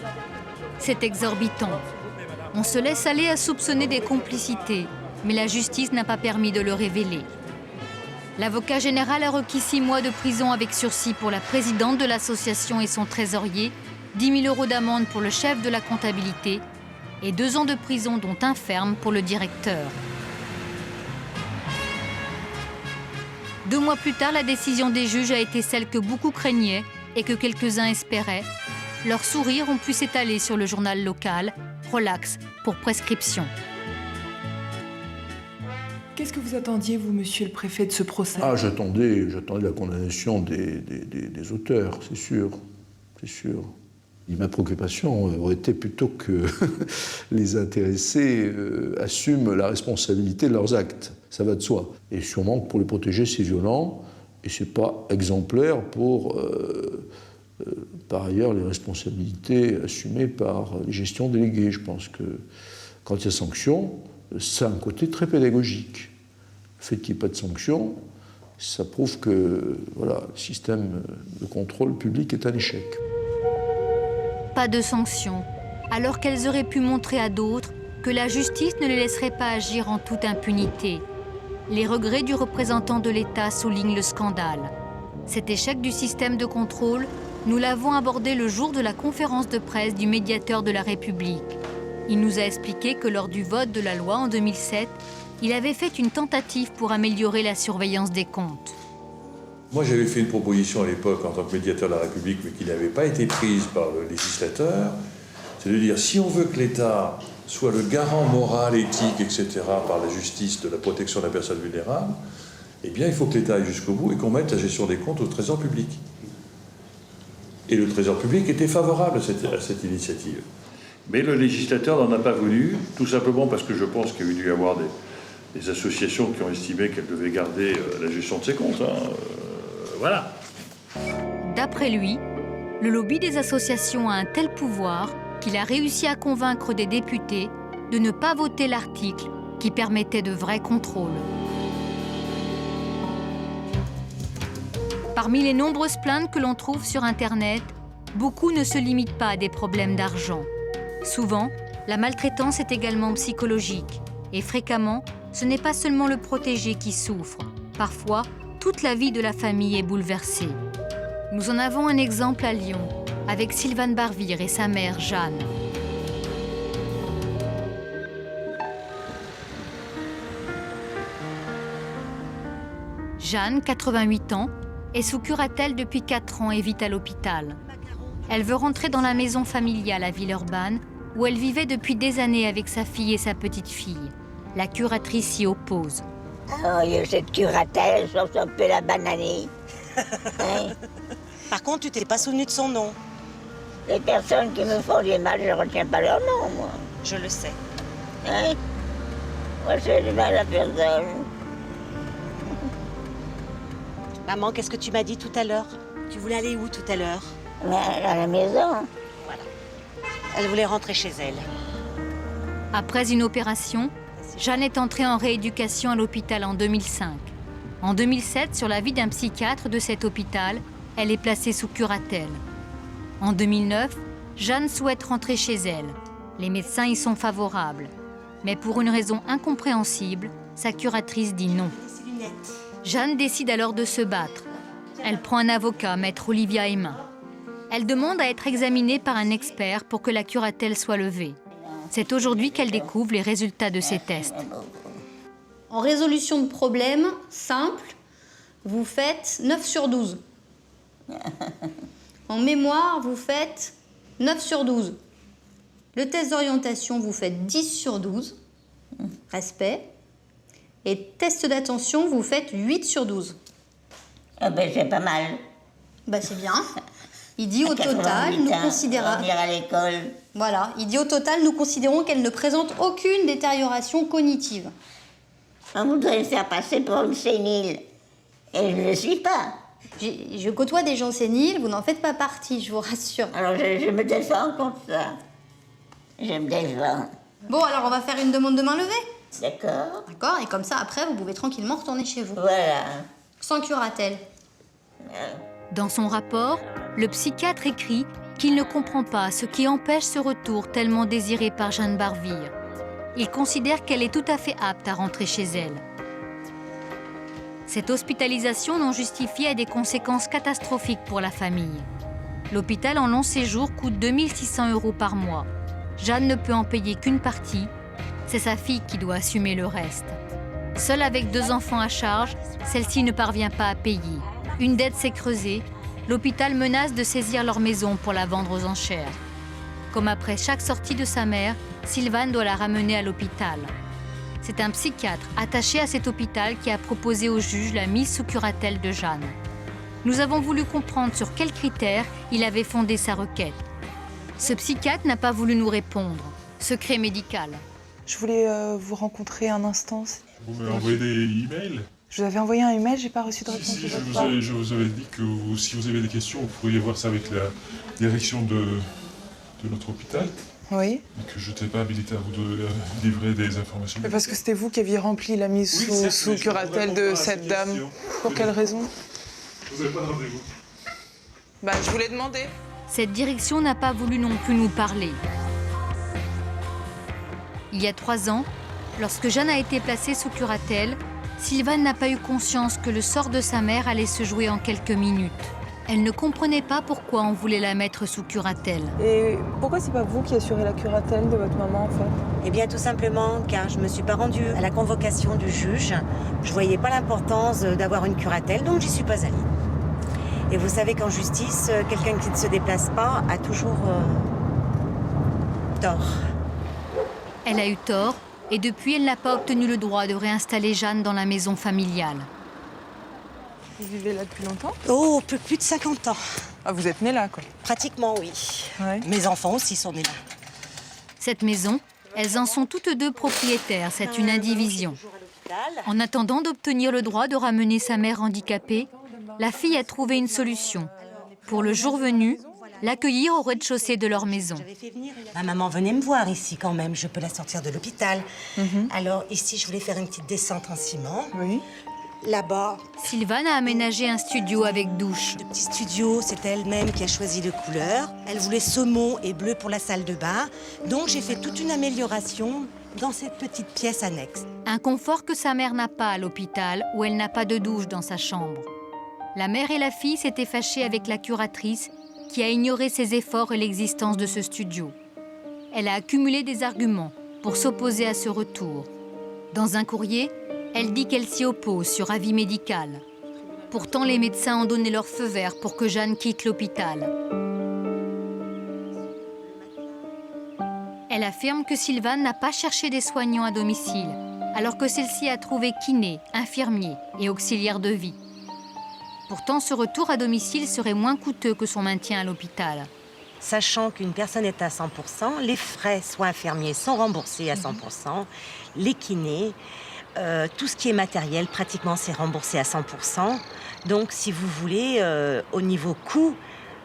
C'est exorbitant. On se laisse aller à soupçonner des complicités, mais la justice n'a pas permis de le révéler. L'avocat général a requis 6 mois de prison avec sursis pour la présidente de l'association et son trésorier, 10 000 € d'amende pour le chef de la comptabilité et 2 ans de prison dont 1 ferme pour le directeur. 2 mois plus tard, la décision des juges a été celle que beaucoup craignaient et que quelques-uns espéraient. Leurs sourires ont pu s'étaler sur le journal local, Relax, pour prescription. Qu'est-ce que vous attendiez, vous, monsieur le préfet, de ce procès? J'attendais la condamnation des auteurs, c'est sûr. Et ma préoccupation aurait été plutôt que les intéressés assument la responsabilité de leurs actes. Ça va de soi. Et sûrement que pour les protéger, c'est violent. Et ce n'est pas exemplaire pour, par ailleurs, les responsabilités assumées par les gestions déléguées. Je pense que quand il y a sanction, ça a un côté très pédagogique. Le fait qu'il n'y ait pas de sanction, ça prouve que le système de contrôle public est un échec. Pas de sanctions, alors qu'elles auraient pu montrer à d'autres que la justice ne les laisserait pas agir en toute impunité. Les regrets du représentant de l'État soulignent le scandale. Cet échec du système de contrôle, nous l'avons abordé le jour de la conférence de presse du médiateur de la République. Il nous a expliqué que lors du vote de la loi en 2007, il avait fait une tentative pour améliorer la surveillance des comptes. Moi, j'avais fait une proposition à l'époque en tant que médiateur de la République, mais qui n'avait pas été prise par le législateur. C'est de dire, si on veut que l'État soit le garant moral, éthique, etc., par la justice de la protection de la personne vulnérable, eh bien, il faut que l'État aille jusqu'au bout et qu'on mette la gestion des comptes au Trésor public. Et le Trésor public était favorable à cette initiative. Mais le législateur n'en a pas voulu, tout simplement parce que je pense qu'il y a dû y avoir des associations qui ont estimé qu'elles devaient garder la gestion de ces comptes. Voilà. D'après lui, le lobby des associations a un tel pouvoir qu'il a réussi à convaincre des députés de ne pas voter l'article qui permettait de vrais contrôles. Parmi les nombreuses plaintes que l'on trouve sur Internet, beaucoup ne se limitent pas à des problèmes d'argent. Souvent, la maltraitance est également psychologique. Et fréquemment, ce n'est pas seulement le protégé qui souffre. Parfois, toute la vie de la famille est bouleversée. Nous en avons un exemple à Lyon, avec Sylvane Barvire et sa mère Jeanne. Jeanne, 88 ans, est sous curatelle depuis 4 ans et vit à l'hôpital. Elle veut rentrer dans la maison familiale à Villeurbanne, où elle vivait depuis des années avec sa fille et sa petite-fille. La curatrice s'y oppose. Oh, cette curatelle, ça un peu la bananie. Hein? Par contre, tu t'es pas souvenu de son nom. Les personnes qui me font du mal, je ne retiens pas leur nom, moi. Je le sais. Hein? Moi, je fais du mal à personne. Maman, qu'est-ce que tu m'as dit tout à l'heure? Tu voulais aller où tout à l'heure? À la maison. Voilà. Elle voulait rentrer chez elle. Après une opération, Jeanne est entrée en rééducation à l'hôpital en 2005. En 2007, sur l'avis d'un psychiatre de cet hôpital, elle est placée sous curatelle. En 2009, Jeanne souhaite rentrer chez elle. Les médecins y sont favorables. Mais pour une raison incompréhensible, sa curatrice dit non. Jeanne décide alors de se battre. Elle prend un avocat, maître Olivia Aymin. Elle demande à être examinée par un expert pour que la curatelle soit levée. C'est aujourd'hui qu'elle découvre les résultats de ces tests. En résolution de problème simple, vous faites 9 sur 12. En mémoire, vous faites 9 sur 12. Le test d'orientation, vous faites 10 sur 12. Respect. Et test d'attention, vous faites 8 sur 12. Ah ben, c'est pas mal. Bah, c'est bien. Il dit au total, nous considérons... à l'école. Voilà, il dit au total, nous considérons qu'elle ne présente aucune détérioration cognitive. On voudrait me faire passer pour une sénile. Et je ne le suis pas. Je côtoie des gens séniles, vous n'en faites pas partie, je vous rassure. Alors je me défends contre ça. Je me défends. Bon, alors on va faire une demande de main levée. D'accord. D'accord, et comme ça, après, vous pouvez tranquillement retourner chez vous. Voilà. Sans curatelle. Dans son rapport, le psychiatre écrit qu'il ne comprend pas ce qui empêche ce retour tellement désiré par Jeanne Barvire. Il considère qu'elle est tout à fait apte à rentrer chez elle. Cette hospitalisation non justifiée a des conséquences catastrophiques pour la famille. L'hôpital en long séjour coûte 2 600 € par mois. Jeanne ne peut en payer qu'une partie. C'est sa fille qui doit assumer le reste. Seule avec 2 enfants à charge, celle-ci ne parvient pas à payer. Une dette s'est creusée. L'hôpital menace de saisir leur maison pour la vendre aux enchères. Comme après chaque sortie de sa mère, Sylvane doit la ramener à l'hôpital. C'est un psychiatre attaché à cet hôpital qui a proposé au juge la mise sous curatelle de Jeanne. Nous avons voulu comprendre sur quels critères il avait fondé sa requête. Ce psychiatre n'a pas voulu nous répondre. Secret médical. Je voulais vous rencontrer un instant. Vous m'avez envoyé des emails? Je vous avais envoyé un email, j'ai pas reçu de réponse. Si, je vous avais dit que si vous avez des questions, vous pourriez voir ça avec la direction de notre hôpital. Oui. Et que je n'étais pas habilité à vous livrer des informations. Mais parce que c'était vous qui aviez rempli la mise sous curatelle de cette dame. Pour quelle raison? Vous n'avez pas de rendez-vous. Bah, je voulais demander. Cette direction n'a pas voulu non plus nous parler. Il y a 3 ans, lorsque Jeanne a été placée sous curatelle, Sylvane n'a pas eu conscience que le sort de sa mère allait se jouer en quelques minutes. Elle ne comprenait pas pourquoi on voulait la mettre sous curatelle. Et pourquoi c'est pas vous qui assurez la curatelle de votre maman en fait? Eh bien tout simplement car je ne me suis pas rendue à la convocation du juge. Je ne voyais pas l'importance d'avoir une curatelle, donc j'y suis pas allée. Et vous savez qu'en justice, quelqu'un qui ne se déplace pas a toujours tort. Elle a eu tort et depuis, elle n'a pas obtenu le droit de réinstaller Jeanne dans la maison familiale. Vous vivez là depuis longtemps? Oh, plus de 50 ans. Ah, vous êtes née là, quoi? Pratiquement, oui. Ouais. Mes enfants aussi sont nés là. Cette maison, elles en sont toutes 2 propriétaires, c'est une indivision. En attendant d'obtenir le droit de ramener sa mère handicapée, la fille a trouvé une solution. Pour le jour venu, l'accueillir au rez-de-chaussée de leur maison. Ma maman venait me voir ici quand même, je peux la sortir de l'hôpital. Alors ici, je voulais faire une petite descente en ciment. Oui. Là-bas. Sylvane a aménagé un studio avec douche. Le petit studio, c'est elle-même qui a choisi les couleurs. Elle voulait saumon et bleu pour la salle de bain. Donc j'ai fait toute une amélioration dans cette petite pièce annexe. Un confort que sa mère n'a pas à l'hôpital, où elle n'a pas de douche dans sa chambre. La mère et la fille s'étaient fâchées avec la curatrice, qui a ignoré ses efforts et l'existence de ce studio. Elle a accumulé des arguments pour s'opposer à ce retour. Dans un courrier, elle dit qu'elle s'y oppose sur avis médical. Pourtant, les médecins ont donné leur feu vert pour que Jeanne quitte l'hôpital. Elle affirme que Sylvane n'a pas cherché des soignants à domicile, alors que celle-ci a trouvé kiné, infirmier et auxiliaire de vie. Pourtant, ce retour à domicile serait moins coûteux que son maintien à l'hôpital. Sachant qu'une personne est à 100%, les frais, soit infirmiers, sont remboursés à 100%, les kinés, tout ce qui est matériel, pratiquement, c'est remboursé à 100%. Donc, si vous voulez, au niveau coût,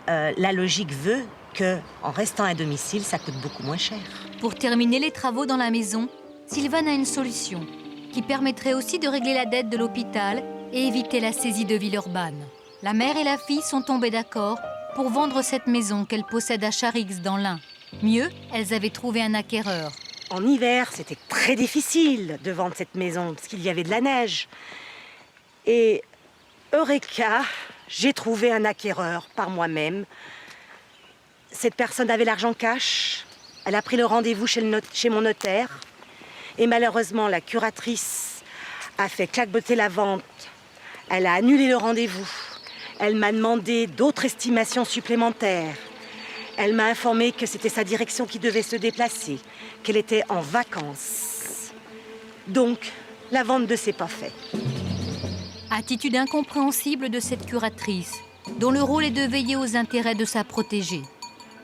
la logique veut qu'en restant à domicile, ça coûte beaucoup moins cher. Pour terminer les travaux dans la maison, Sylvane a une solution qui permettrait aussi de régler la dette de l'hôpital et éviter la saisie de Villeurbanne. La mère et la fille sont tombées d'accord pour vendre cette maison qu'elles possèdent à Charix dans l'Ain. Mieux, elles avaient trouvé un acquéreur. En hiver, c'était très difficile de vendre cette maison parce qu'il y avait de la neige. Et eureka, j'ai trouvé un acquéreur par moi-même. Cette personne avait l'argent cash. Elle a pris le rendez-vous chez mon notaire. Et malheureusement, la curatrice a fait claquebotter la vente. Elle a annulé le rendez-vous. Elle m'a demandé d'autres estimations supplémentaires. Elle m'a informé que c'était sa direction qui devait se déplacer, qu'elle était en vacances. Donc, la vente ne s'est pas faite. Attitude incompréhensible de cette curatrice, dont le rôle est de veiller aux intérêts de sa protégée.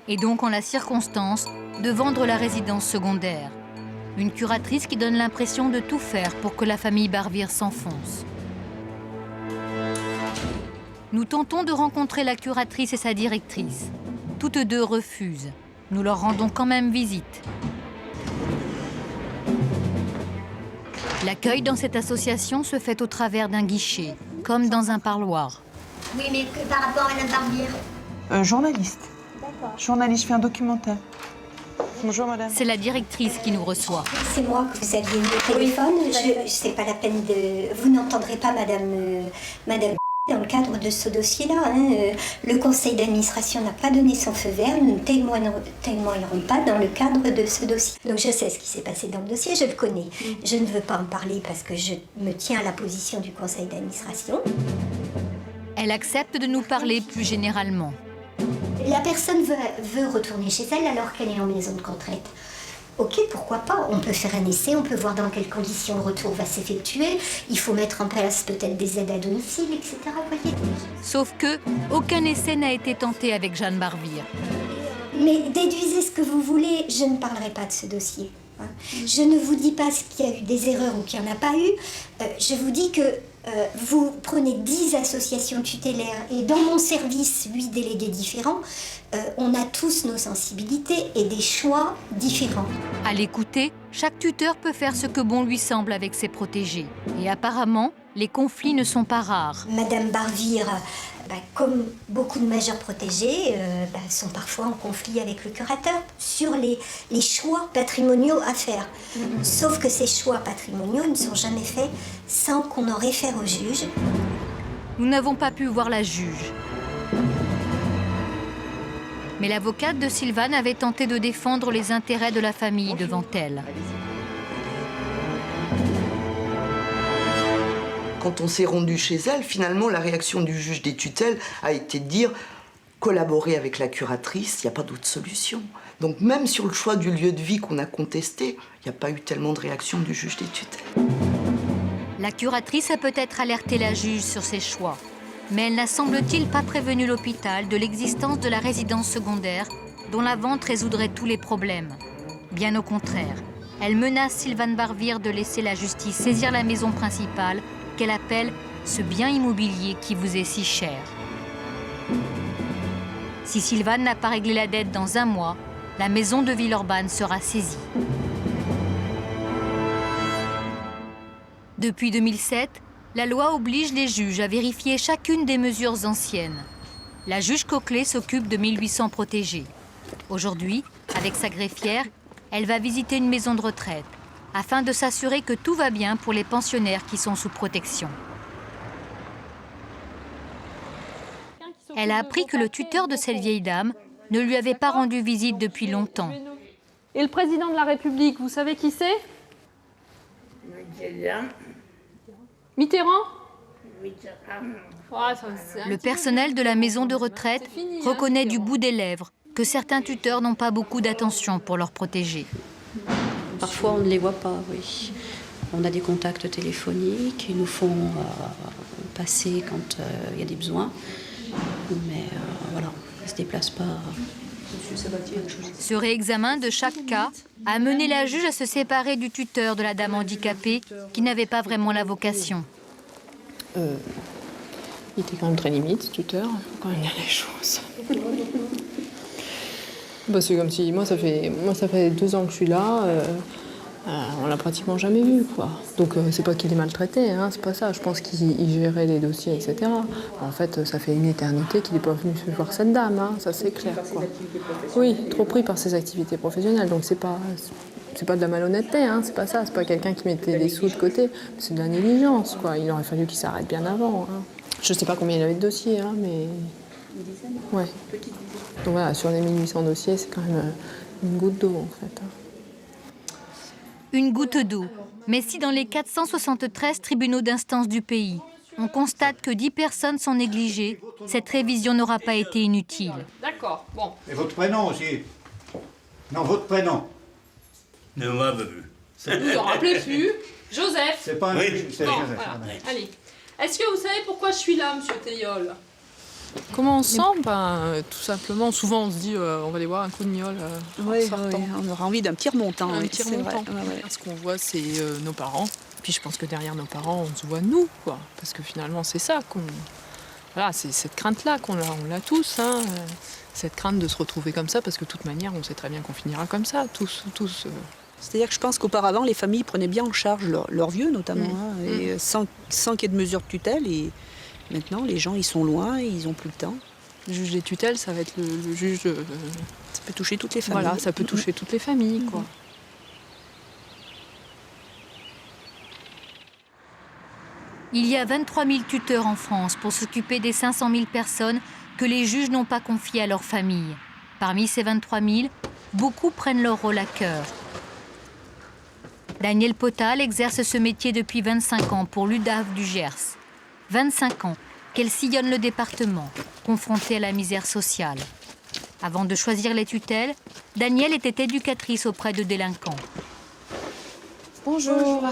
Et donc, en la circonstance, de vendre la résidence secondaire. Une curatrice qui donne l'impression de tout faire pour que la famille Barvir s'enfonce. Nous tentons de rencontrer la curatrice et sa directrice. Toutes 2 refusent. Nous leur rendons quand même visite. L'accueil dans cette association se fait au travers d'un guichet, comme dans un parloir. Oui, mais par rapport à la Barbière. Journaliste. D'accord. Journaliste, je fais un documentaire. Bonjour madame. C'est la directrice qui nous reçoit. C'est moi que vous aviez eu au téléphone. C'est pas la peine de... Vous n'entendrez pas madame Dans le cadre de ce dossier-là, le conseil d'administration n'a pas donné son feu vert, nous ne témoignerons pas dans le cadre de ce dossier. Donc je sais ce qui s'est passé dans le dossier, je le connais. Je ne veux pas en parler parce que je me tiens à la position du conseil d'administration. Elle accepte de nous parler plus généralement. La personne veut retourner chez elle alors qu'elle est en maison de retraite. Ok, pourquoi pas? On peut faire un essai, on peut voir dans quelles conditions le retour va s'effectuer. Il faut mettre en place peut-être des aides à domicile, etc. Voyez. Sauf que aucun essai n'a été tenté avec Jeanne Barvire. Mais déduisez ce que vous voulez, je ne parlerai pas de ce dossier. Je ne vous dis pas qu'il y a eu des erreurs ou qu'il n'y en a pas eu. Je vous dis que vous prenez 10 associations tutélaires et dans mon service, 8 délégués différents, on a tous nos sensibilités et des choix différents. À l'écouter, chaque tuteur peut faire ce que bon lui semble avec ses protégés. Et apparemment, les conflits ne sont pas rares. Madame Barvire, comme beaucoup de majeurs protégés, sont parfois en conflit avec le curateur sur les choix patrimoniaux à faire. Sauf que ces choix patrimoniaux ne sont jamais faits sans qu'on en réfère au juge. Nous n'avons pas pu voir la juge. Mais l'avocate de Sylvane avait tenté de défendre les intérêts de la famille devant elle. Quand on s'est rendu chez elle, finalement, la réaction du juge des tutelles a été de dire collaborer avec la curatrice, il n'y a pas d'autre solution. Donc même sur le choix du lieu de vie qu'on a contesté, il n'y a pas eu tellement de réaction du juge des tutelles. La curatrice a peut-être alerté la juge sur ses choix, mais elle n'a semble-t-il pas prévenu l'hôpital de l'existence de la résidence secondaire dont la vente résoudrait tous les problèmes. Bien au contraire, elle menace Sylvane Barvire de laisser la justice saisir la maison principale qu'elle appelle ce bien immobilier qui vous est si cher. Si Sylvane n'a pas réglé la dette dans 1 mois, la maison de Villeurbanne sera saisie. Depuis 2007, la loi oblige les juges à vérifier chacune des mesures anciennes. La juge Coquelet s'occupe de 1800 protégés. Aujourd'hui, avec sa greffière, elle va visiter une maison de retraite afin de s'assurer que tout va bien pour les pensionnaires qui sont sous protection. Elle a appris que le tuteur de cette vieille dame ne lui avait pas rendu visite depuis longtemps. Et le président de la République, vous savez qui c'est? Mitterrand. Le personnel de la maison de retraite reconnaît du bout des lèvres que certains tuteurs n'ont pas beaucoup d'attention pour leurs protégés. Parfois, on ne les voit pas, oui. On a des contacts téléphoniques, ils nous font passer quand il y a des besoins. Mais voilà, ils ne se déplacent pas. Ce réexamen de chaque cas a mené la juge à se séparer du tuteur de la dame handicapée qui n'avait pas vraiment la vocation. Il était quand même très limite, ce tuteur, quand même dire les choses. C'est comme si, moi ça fait 2 ans que je suis là, on l'a pratiquement jamais vu, quoi. Donc c'est pas qu'il est maltraité, hein, c'est pas ça, je pense qu'il gérait les dossiers, etc. En fait, ça fait une éternité qu'il n'est pas venu voir cette dame, hein, ça c'est clair, quoi. Oui, trop pris par ses activités professionnelles, donc c'est pas de la malhonnêteté, hein, c'est pas ça, c'est pas quelqu'un qui mettait des sous de côté, c'est de la négligence, quoi. Il aurait fallu qu'il s'arrête bien avant, hein. Je sais pas combien il avait de dossiers, hein, mais... Ouais. Donc voilà, sur les 1800 dossiers, c'est quand même une goutte d'eau, en fait. Une goutte d'eau. Mais si dans les 473 tribunaux d'instance du pays, on constate que 10 personnes sont négligées, cette révision n'aura pas été inutile. D'accord, bon. Et votre prénom aussi? Non, votre prénom. Ne m'a vu. Vous ne vous en rappelez plus? Joseph. C'est pas un juge, c'est Bon, Joseph. voilà. Allez. Est-ce que vous savez pourquoi je suis là, monsieur Théiol? Comment on se sent? Tout simplement, souvent on se dit on va aller voir un coup de gnôle en sortant. On aura envie d'un petit remontant. Un petit remontant. Ce qu'on voit, c'est nos parents. Puis je pense que derrière nos parents, on se voit nous, quoi. Parce que finalement, c'est ça qu'on... Voilà, c'est cette crainte-là qu'on a, on l'a tous, hein. Cette crainte de se retrouver comme ça, parce que de toute manière, on sait très bien qu'on finira comme ça, tous. C'est-à-dire que je pense qu'auparavant, les familles prenaient bien en charge leurs vieux, notamment, hein, et sans qu'il y ait de mesures de tutelle. Et maintenant, les gens, ils sont loin, et ils n'ont plus le temps. Le juge des tutelles, ça va être le juge... Ça peut toucher toutes les familles. Voilà, ça peut toucher toutes les familles, quoi. Il y a 23 000 tuteurs en France pour s'occuper des 500 000 personnes que les juges n'ont pas confiées à leur famille. Parmi ces 23 000, beaucoup prennent leur rôle à cœur. Danielle Potal exerce ce métier depuis 25 ans pour l'UDAF du Gers. 25 ans qu'elle sillonne le département, confrontée à la misère sociale. Avant de choisir les tutelles, Danielle était éducatrice auprès de délinquants. Bonjour.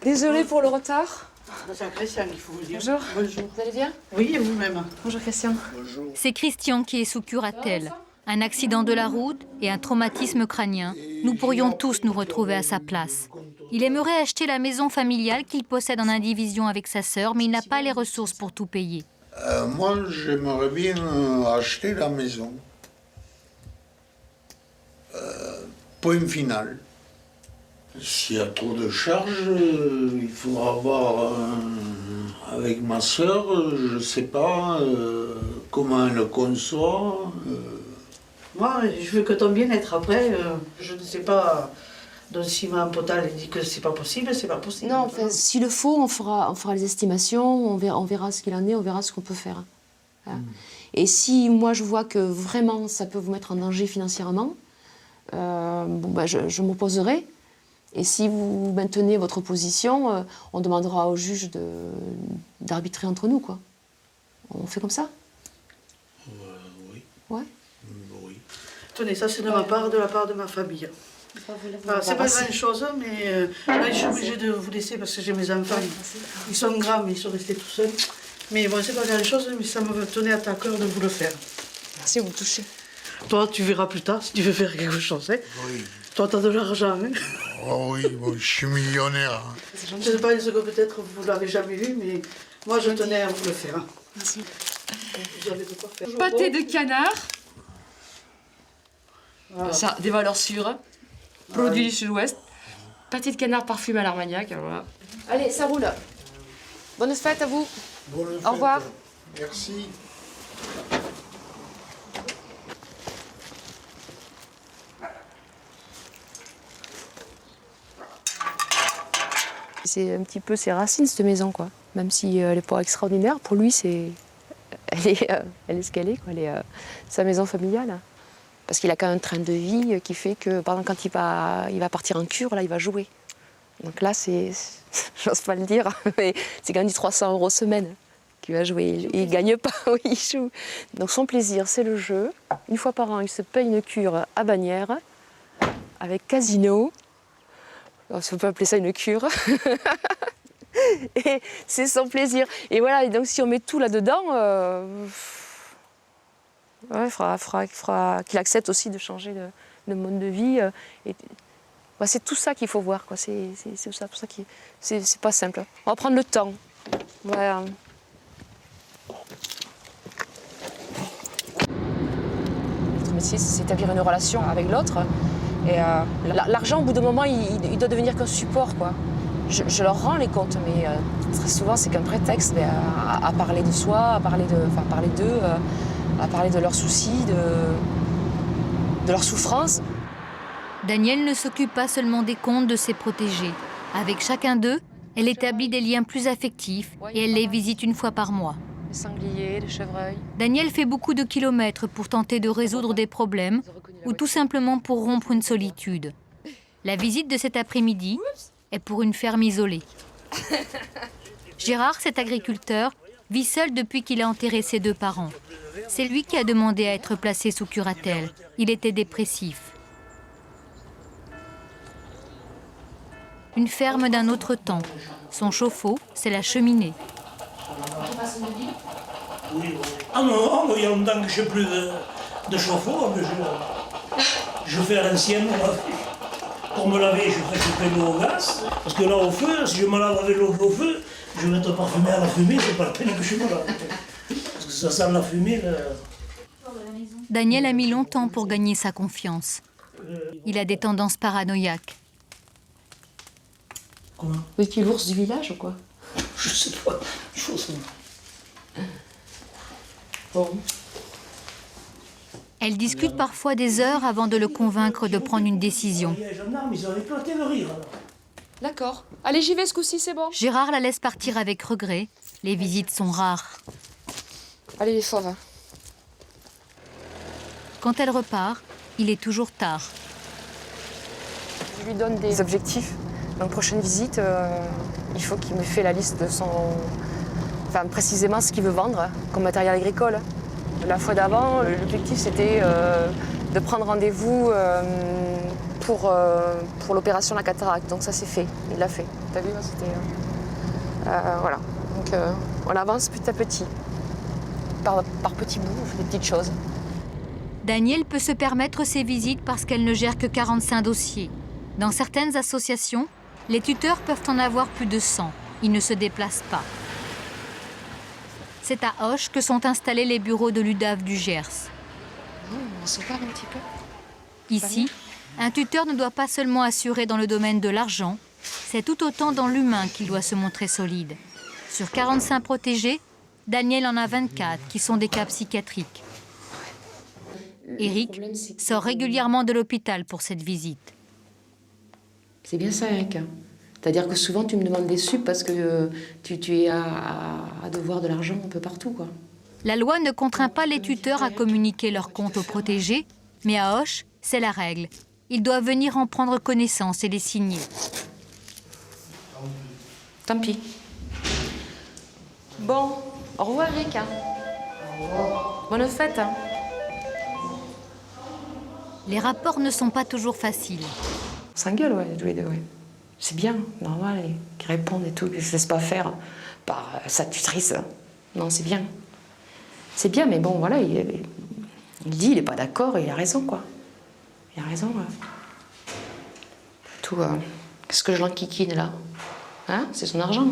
Désolée pour le retard. C'est Christian qu'il faut vous dire. Bonjour. Bonjour. Vous allez bien? Oui, et vous-même? Bonjour Christian. Bonjour. C'est Christian qui est sous curatelle. Un accident de la route et un traumatisme crânien. Nous pourrions tous nous retrouver à sa place. Il aimerait acheter la maison familiale qu'il possède en indivision avec sa sœur, mais il n'a pas les ressources pour tout payer. Moi, j'aimerais bien acheter la maison. Point final. S'il y a trop de charges, il faudra voir avec ma sœur, je ne sais pas comment elle le conçoit. Moi, je veux que ton bien-être. Après, je ne sais pas. Donc si Mme Potal dit que c'est pas possible, c'est pas possible. Non, enfin, s'il le faut, on fera les estimations, on verra ce qu'il en est, on verra ce qu'on peut faire. Voilà. Et si moi je vois que vraiment ça peut vous mettre en danger financièrement, je m'opposerai. Et si vous maintenez votre position, on demandera au juge d'arbitrer entre nous, quoi. On fait comme ça? Oui. Ouais. Oui. Tenez, ça c'est de ma part, de la part de ma famille. C'est pas grand-chose, mais là, je suis obligée de vous laisser parce que j'ai mes enfants. Ils sont grands, mais ils sont restés tout seuls. Mais bon, c'est pas grand-chose, mais ça me tenait à ta cœur de vous le faire. Merci, vous me touchez. Toi, tu verras plus tard si tu veux faire quelque chose. Hein. Oui. Toi, t'as de l'argent. Hein. Oh oui, bon, je suis millionnaire. Je ne sais pas ce que peut-être vous l'avez jamais vu, mais moi, je tenais à vous le faire. Merci. J'avais de quoi faire. Pâté de canard. Voilà. Ça, des valeurs sûres. Produit du Sud-Ouest. Pâté de canard parfumé à l'Armagnac. Voilà. Allez, ça roule. Bonne fête à vous. Bonne fête. Au revoir. Merci. C'est un petit peu ses racines, cette maison, quoi. Même si elle n'est pas extraordinaire, pour lui, elle est ce qu'elle est, quoi. Elle est sa maison familiale. Parce qu'il a quand même un train de vie qui fait que, par exemple, quand il va partir en cure, là, il va jouer. Donc là, j'ose pas le dire, mais c'est quand même du 300 € semaine qu'il va jouer. Il gagne pas, oui, il joue. Donc son plaisir, c'est le jeu. Une fois par an, il se paye une cure à Bagnères, avec casino. On peut appeler ça une cure. Et c'est son plaisir. Et voilà, et donc si on met tout là-dedans, il faudra qu'il accepte aussi de changer de mode de vie. C'est tout ça qu'il faut voir, quoi. C'est tout ça, pour ça que c'est pas simple. On va prendre le temps. Ouais. Notre métier, c'est établir une relation avec l'autre. Et l'argent, au bout d'un moment, il doit devenir qu'un support, quoi. Je leur rends les comptes, mais très souvent, c'est qu'un prétexte à parler de soi, à parler d'eux, à parler de leurs soucis, de leurs souffrances. Danielle ne s'occupe pas seulement des comptes de ses protégés. Avec chacun d'eux, elle établit des liens plus affectifs et elle les visite une fois par mois. Les sangliers, les chevreuils. Danielle fait beaucoup de kilomètres pour tenter de résoudre des problèmes ou tout simplement pour rompre une solitude. La visite de cet après-midi est pour une ferme isolée. Gérard, cet agriculteur, vit seul depuis qu'il a enterré ses 2 parents. C'est lui qui a demandé à être placé sous curatelle. Il était dépressif. Une ferme d'un autre temps. Son chauffe-eau, c'est la cheminée. Oui. Ah non, il y a longtemps que je n'ai plus de chauffe-eau. Je fais à l'ancienne. Pour me laver, je fais chauffer l'eau au gaz. Parce que là, au feu, si je me lave avec l'eau au feu, je vais être parfumé à la fumée, c'est pas la peine que je me lave. Parce que ça sent la fumée. Là. Daniel a mis longtemps pour gagner sa confiance. Il a des tendances paranoïaques. Comment? Vous êtes l'ours du village ou quoi? Je sais pas. Bon. Elle discute parfois des heures avant de le convaincre de prendre une décision. Les gendarmes, ils ont éclaté de rire. D'accord. Allez, j'y vais ce coup-ci, c'est bon. Gérard la laisse partir avec regret. Les visites sont rares. Allez, les fauves. Quand elle repart, il est toujours tard. Je lui donne des objectifs. Donc, prochaine visite, il faut qu'il me fait la liste de son... Enfin, précisément ce qu'il veut vendre comme matériel agricole. La fois d'avant, l'objectif, c'était de prendre rendez-vous pour l'opération de la cataracte. Donc ça, c'est fait. Il l'a fait. T'as vu, c'était... voilà. Donc, on avance petit à petit. Par petits bouts, on fait des petites choses. Danielle peut se permettre ces visites parce qu'elle ne gère que 45 dossiers. Dans certaines associations, les tuteurs peuvent en avoir plus de 100. Ils ne se déplacent pas. C'est à Auch que sont installés les bureaux de l'UDAV du Gers. On se parle un petit peu. Ici, un tuteur ne doit pas seulement assurer dans le domaine de l'argent, c'est tout autant dans l'humain qu'il doit se montrer solide. Sur 45 protégés, Daniel en a 24 qui sont des cas psychiatriques. Eric sort régulièrement de l'hôpital pour cette visite. C'est bien ça, Eric. C'est-à-dire que souvent, tu me demandes des subs parce que tu es à devoir de l'argent un peu partout, quoi. La loi ne contraint pas les tuteurs à communiquer leurs comptes aux protégés, mais à Auch, c'est la règle. Ils doivent venir en prendre connaissance et les signer. Tant pis. Bon, au revoir, Eric. Bonne fête. Les rapports ne sont pas toujours faciles. On s'engueule, ouais, tous les deux, ouais. C'est bien, normal, qu'ils répondent et tout, qu'ils ne se laissent pas faire par sa tutrice. Non, c'est bien. C'est bien, mais bon, voilà, il dit, il n'est pas d'accord, et il a raison, quoi. Il a raison, ouais. Tout, qu'est-ce que je l'enquiquine, là? Hein? C'est son argent.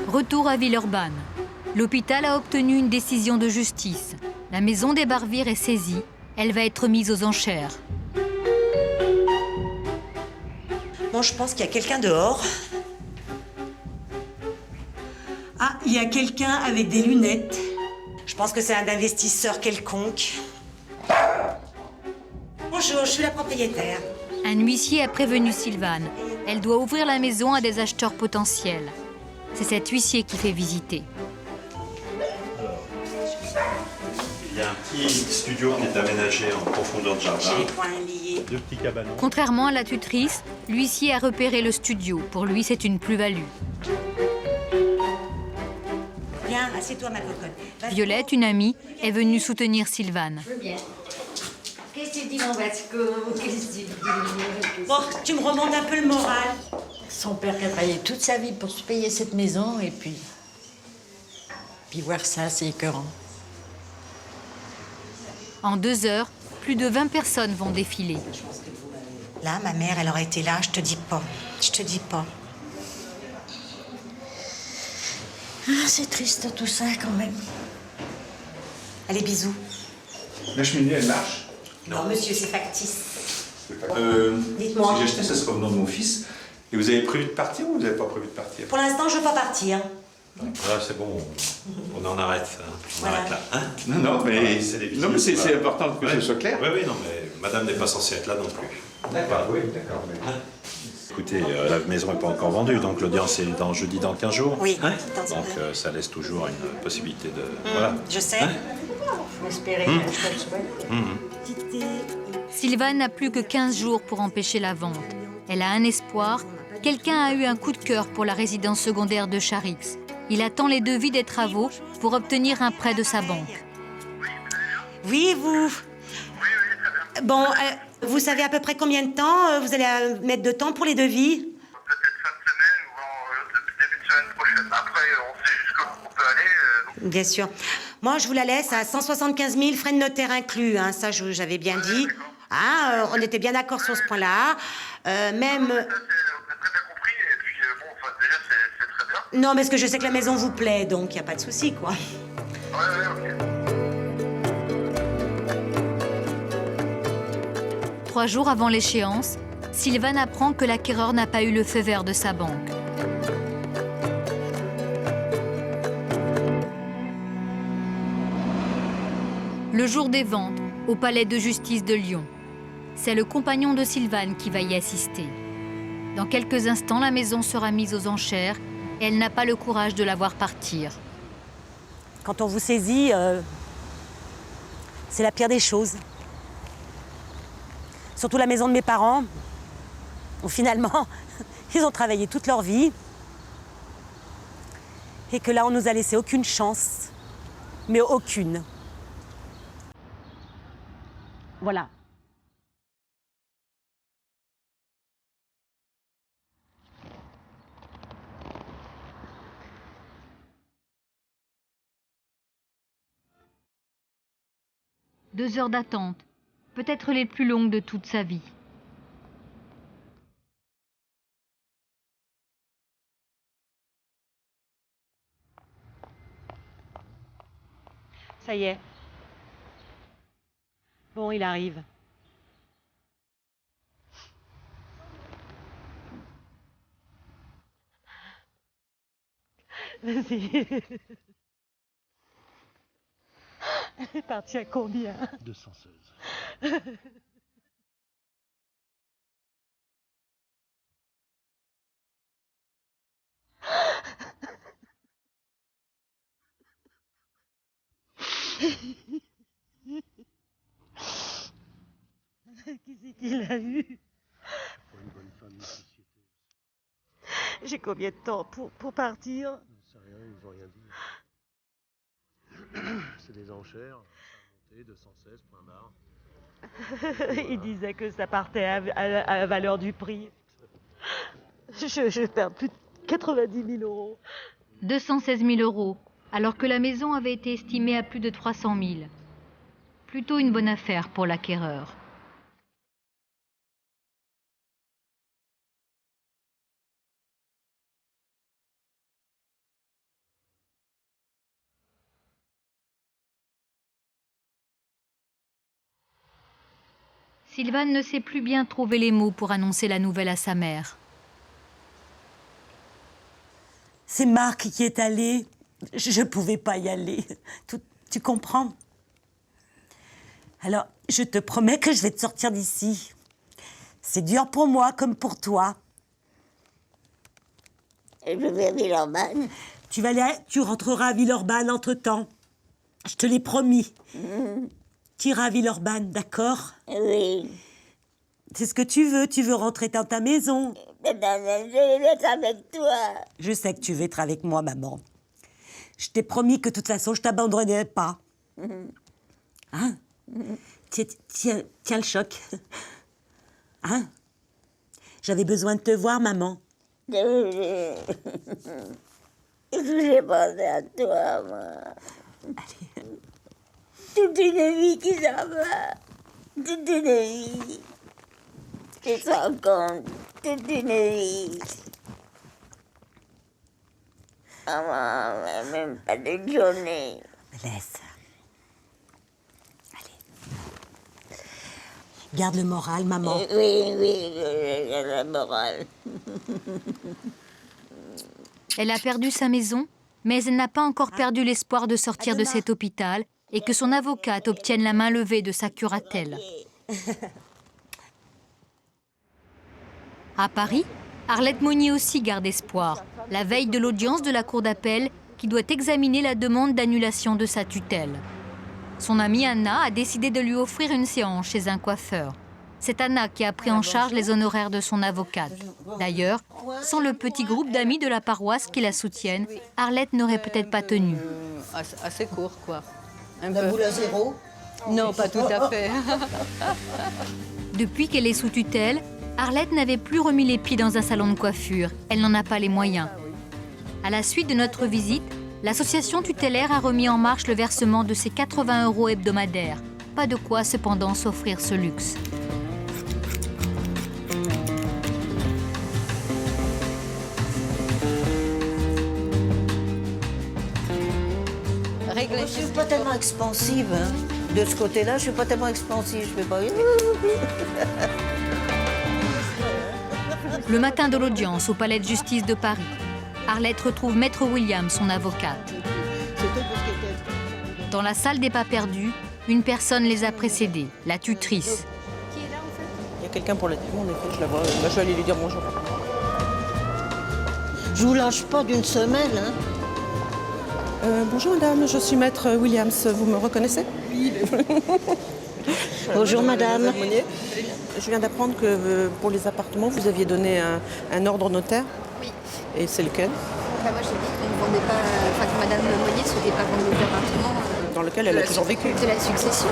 Retour à Villeurbanne. L'hôpital a obtenu une décision de justice. La maison des Barvir est saisie. Elle va être mise aux enchères. Bon, je pense qu'il y a quelqu'un dehors. Ah, il y a quelqu'un avec des lunettes. Je pense que c'est un investisseur quelconque. Bonjour, je suis la propriétaire. Un huissier a prévenu Sylvane. Elle doit ouvrir la maison à des acheteurs potentiels. C'est cet huissier qui fait visiter. Il y a un petit studio qui est aménagé en profondeur de jardin. J'ai les poings liés. 2 petits cabanons. Contrairement à la tutrice, l'huissier a repéré le studio. Pour lui, c'est une plus-value. Viens, assieds-toi, ma cocotte. Violette, une amie, est venue soutenir Sylvane. Je veux bien. Qu'est-ce que tu dis, mon Vasco? Qu'est-ce que tu dis? Bon, tu me remontes un peu le moral. Son père qui a travaillé toute sa vie pour se payer cette maison, et puis voir ça, c'est écœurant. En 2 heures, plus de 20 personnes vont défiler. Là, ma mère, elle aurait été là, je te dis pas. Je te dis pas. Ah, c'est triste tout ça, quand même. Allez, bisous. La cheminée, elle marche? Non, monsieur, c'est factice. Dites-moi. Si j'ai acheté, ça sera au nom de mon fils. Et vous avez prévu de partir ou vous n'avez pas prévu de partir? Pour l'instant, je veux pas partir. Là, c'est bon, on en arrête. On Voilà. arrête là. Hein? Non, mais c'est important que ce soit clair. Oui, non, mais madame n'est pas censée être là non plus. D'accord, oui, d'accord. Écoutez, la maison n'est pas encore vendue, donc l'audience est jeudi dans 15 jours. Oui, hein? dans Donc ça laisse toujours une possibilité de... Voilà. Je sais. Faut espérer que je te le souhaite. Sylvane n'a plus que 15 jours pour empêcher la vente. Elle a un espoir. Quelqu'un a eu un coup de cœur pour la résidence secondaire de Charix. Il attend les devis des travaux pour obtenir un prêt de sa banque. Oui, vous. Bon, vous savez à peu près combien de temps vous allez mettre de temps pour les devis? Bien sûr. Moi, je vous la laisse à 175 000, frais de notaire inclus. Hein, ça, j'avais bien dit. Hein, on était bien d'accord sur ce point-là. Même... Non, parce que je sais que la maison vous plaît, donc il n'y a pas de souci, quoi. ok. 3 jours avant l'échéance, Sylvane apprend que l'acquéreur n'a pas eu le feu vert de sa banque. Le jour des ventes, au palais de justice de Lyon. C'est le compagnon de Sylvane qui va y assister. Dans quelques instants, la maison sera mise aux enchères et elle n'a pas le courage de la voir partir. Quand on vous saisit, c'est la pire des choses. Surtout la maison de mes parents, où finalement, ils ont travaillé toute leur vie. Et que là, on nous a laissé aucune chance, mais aucune. Voilà. Deux heures d'attente, peut-être les plus longues de toute sa vie. Ça y est. Bon, il arrive. Vas-y. Elle est partie à combien? 216. Qui c'est qu'il a eu? Pour une bonne femme de société. J'ai combien de temps pour partir? C'est rien, ils nous ont rien dit. C'est des enchères, montée, 216, point barre. Il disait que ça partait à la valeur du prix. Je perds plus de 90 000 euros. 216 000 euros, alors que la maison avait été estimée à plus de 300 000. Plutôt une bonne affaire pour l'acquéreur. Sylvane ne sait plus bien trouver les mots pour annoncer la nouvelle à sa mère. C'est Marc qui est allé. Je ne pouvais pas y aller. Tu comprends? Alors, je te promets que je vais te sortir d'ici. C'est dur pour moi comme pour toi. Et je vais à Villeurbanne. Tu rentreras à Villeurbanne entre-temps. Je te l'ai promis. Tu iras à Villeurbanne, d'accord? Oui. C'est ce que tu veux rentrer dans ta maison. Je vais être avec toi. Je sais que tu veux être avec moi, maman. Je t'ai promis que de toute façon, je t'abandonnerai pas. Hein? Tiens le choc. Hein? J'avais besoin de te voir, maman. J'ai pensé à toi, moi. Allez. Toute une vie qui s'en va. Toute une vie. Tu te rends compte? Toute une vie. Maman, même pas de journée. Laisse. Allez. Garde le moral, maman. Oui, garde le moral. Elle a perdu sa maison, mais elle n'a pas encore perdu l'espoir de sortir de cet hôpital et que son avocate obtienne la main levée de sa curatelle. À Paris, Arlette Monnier aussi garde espoir, la veille de l'audience de la cour d'appel qui doit examiner la demande d'annulation de sa tutelle. Son amie Anna a décidé de lui offrir une séance chez un coiffeur. C'est Anna qui a pris en charge les honoraires de son avocate. D'ailleurs, sans le petit groupe d'amis de la paroisse qui la soutiennent, Arlette n'aurait peut-être pas tenu. Assez court, quoi. La boule à zéro? Non, pas tout à fait. Depuis qu'elle est sous tutelle, Arlette n'avait plus remis les pieds dans un salon de coiffure. Elle n'en a pas les moyens. À la suite de notre visite, l'association tutélaire a remis en marche le versement de ses 80 € hebdomadaires. Pas de quoi cependant s'offrir ce luxe. Je ne suis pas tellement expansive. Hein. De ce côté-là, je ne suis pas tellement expansive. Je fais pas... Le matin de l'audience au palais de justice de Paris, Arlette retrouve Maître William, son avocate. Dans la salle des pas perdus, Une personne les a précédés, la tutrice. Il y a quelqu'un pour la en effet, je la vois. Je vais aller lui dire bonjour. Je vous lâche pas d'une semelle, hein. Bonjour madame, je suis maître Williams, vous me reconnaissez? Oui. Bonjour madame. Monnier. Je viens d'apprendre que pour les appartements, vous aviez donné un ordre notaire. Oui. Et c'est lequel? Moi j'ai dit qu'on ne vendait pas, que Madame Monnier ne souhaitait pas vendre les appartements. Dans lequel elle a toujours vécu. De la succession.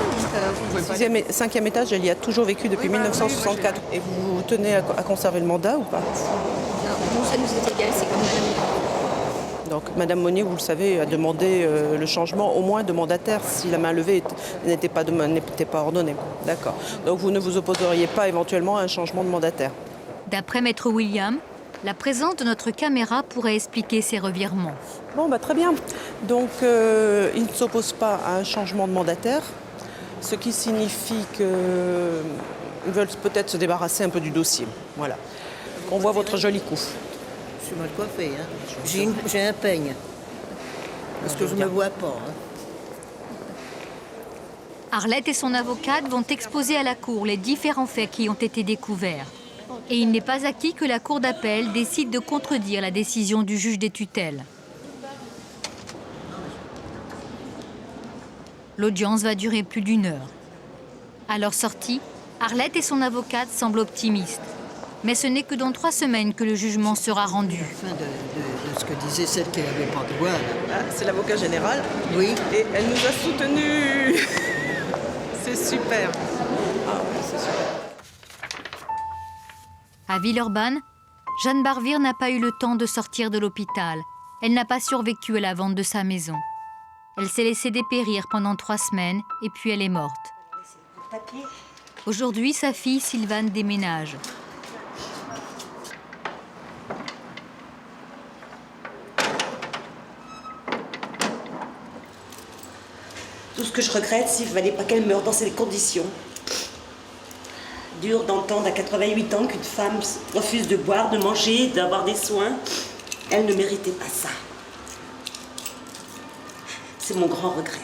Donc, 5e étage, elle y a toujours vécu depuis 1964. Et vous tenez à conserver le mandat ou pas? Non, ça nous est égal, c'est comme Madame. Donc Madame Monnier, vous le savez, a demandé le changement au moins de mandataire si la main levée n'était pas ordonnée. D'accord. Donc vous ne vous opposeriez pas éventuellement à un changement de mandataire? D'après Maître William, la présence de notre caméra pourrait expliquer ces revirements. Bon, très bien. Donc il ne s'oppose pas à un changement de mandataire, ce qui signifie qu'ils veulent peut-être se débarrasser un peu du dossier. Voilà. On voit votre joli cou. Je suis mal coiffée, hein. J'ai un peigne. Parce que je ne me vois pas. Hein. Arlette et son avocate vont exposer à la Cour les différents faits qui ont été découverts. Et il n'est pas acquis que la Cour d'appel décide de contredire la décision du juge des tutelles. L'audience va durer plus d'1 heure. À leur sortie, Arlette et son avocate semblent optimistes. Mais ce n'est que dans 3 semaines que le jugement sera rendu. Fin de ce que disait celle qui n'avait pas de voix. C'est l'avocat général. Oui. Et elle nous a soutenus. C'est super. C'est super. À Villeurbanne, Jeanne Barvir n'a pas eu le temps de sortir de l'hôpital. Elle n'a pas survécu à la vente de sa maison. Elle s'est laissée dépérir pendant 3 semaines et puis elle est morte. Aujourd'hui, sa fille Sylvane déménage. Tout ce que je regrette, s'il ne fallait pas qu'elle meure dans ces conditions. Dur d'entendre à 88 ans qu'une femme refuse de boire, de manger, d'avoir des soins. Elle ne méritait pas ça. C'est mon grand regret.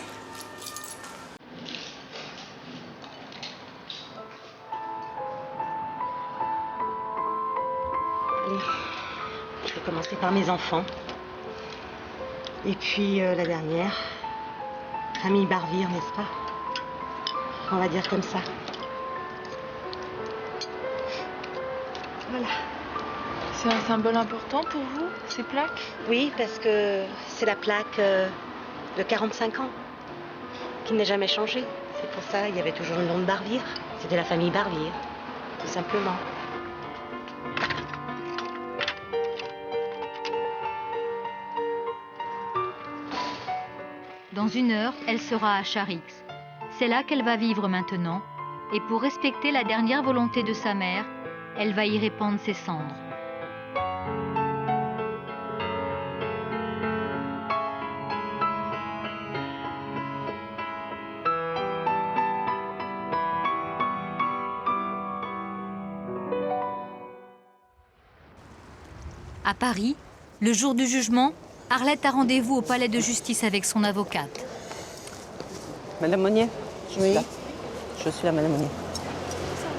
Allez, je vais commencer par mes enfants. Et puis la dernière. Famille Barvir, n'est-ce pas? On va dire comme ça. Voilà. C'est un symbole important pour vous, ces plaques? Oui, parce que c'est la plaque de 45 ans, qui n'est jamais changée. C'est pour ça qu'il y avait toujours le nom de Barvir. C'était la famille Barvir, tout simplement. Dans 1 heure, elle sera à Charix. C'est là qu'elle va vivre maintenant. Et pour respecter la dernière volonté de sa mère, elle va y répandre ses cendres. À Paris, le jour du jugement, Arlette a rendez-vous au palais de justice avec son avocate. Madame Monnier, je suis là. Je suis là, Madame Monnier.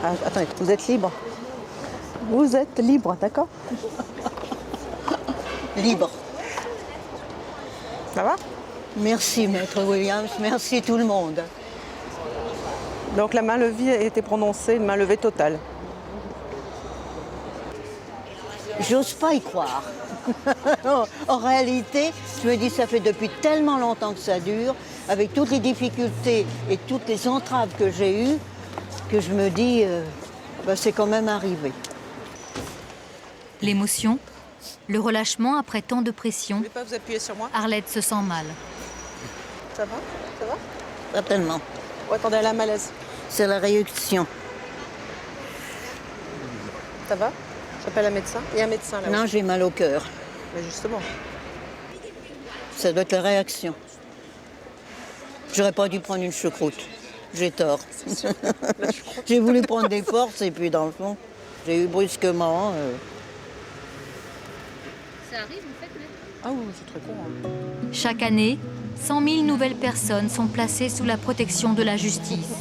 Ah, attendez, vous êtes libre? Vous êtes libre, d'accord? Libre. Ça va? Merci, Maître Williams. Merci tout le monde. Donc la main levée a été prononcée, une main levée totale. J'ose pas y croire. En réalité, je me dis, ça fait depuis tellement longtemps que ça dure, avec toutes les difficultés et toutes les entraves que j'ai eues, que je me dis, c'est quand même arrivé. L'émotion, le relâchement après tant de pression. Vous voulez pas vous appuyer sur moi? Arlette se sent mal. Ça va? Ça va? Pas tellement. Oh, attendez, elle a un malaise. C'est la réaction. Ça va? J'appelle un médecin. Il y a un médecin là. Non, j'ai mal au cœur. Mais justement. Ça doit être la réaction. J'aurais pas dû prendre une choucroute. J'ai tort. J'ai voulu prendre des forces et puis dans le fond, j'ai eu brusquement. Ça arrive, vous faites, mais... Ah oui, c'est très courant. Chaque année, 100 000 nouvelles personnes sont placées sous la protection de la justice.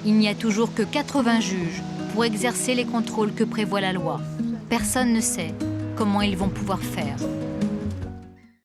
Il n'y a toujours que 80 juges pour exercer les contrôles que prévoit la loi. Personne ne sait comment ils vont pouvoir faire.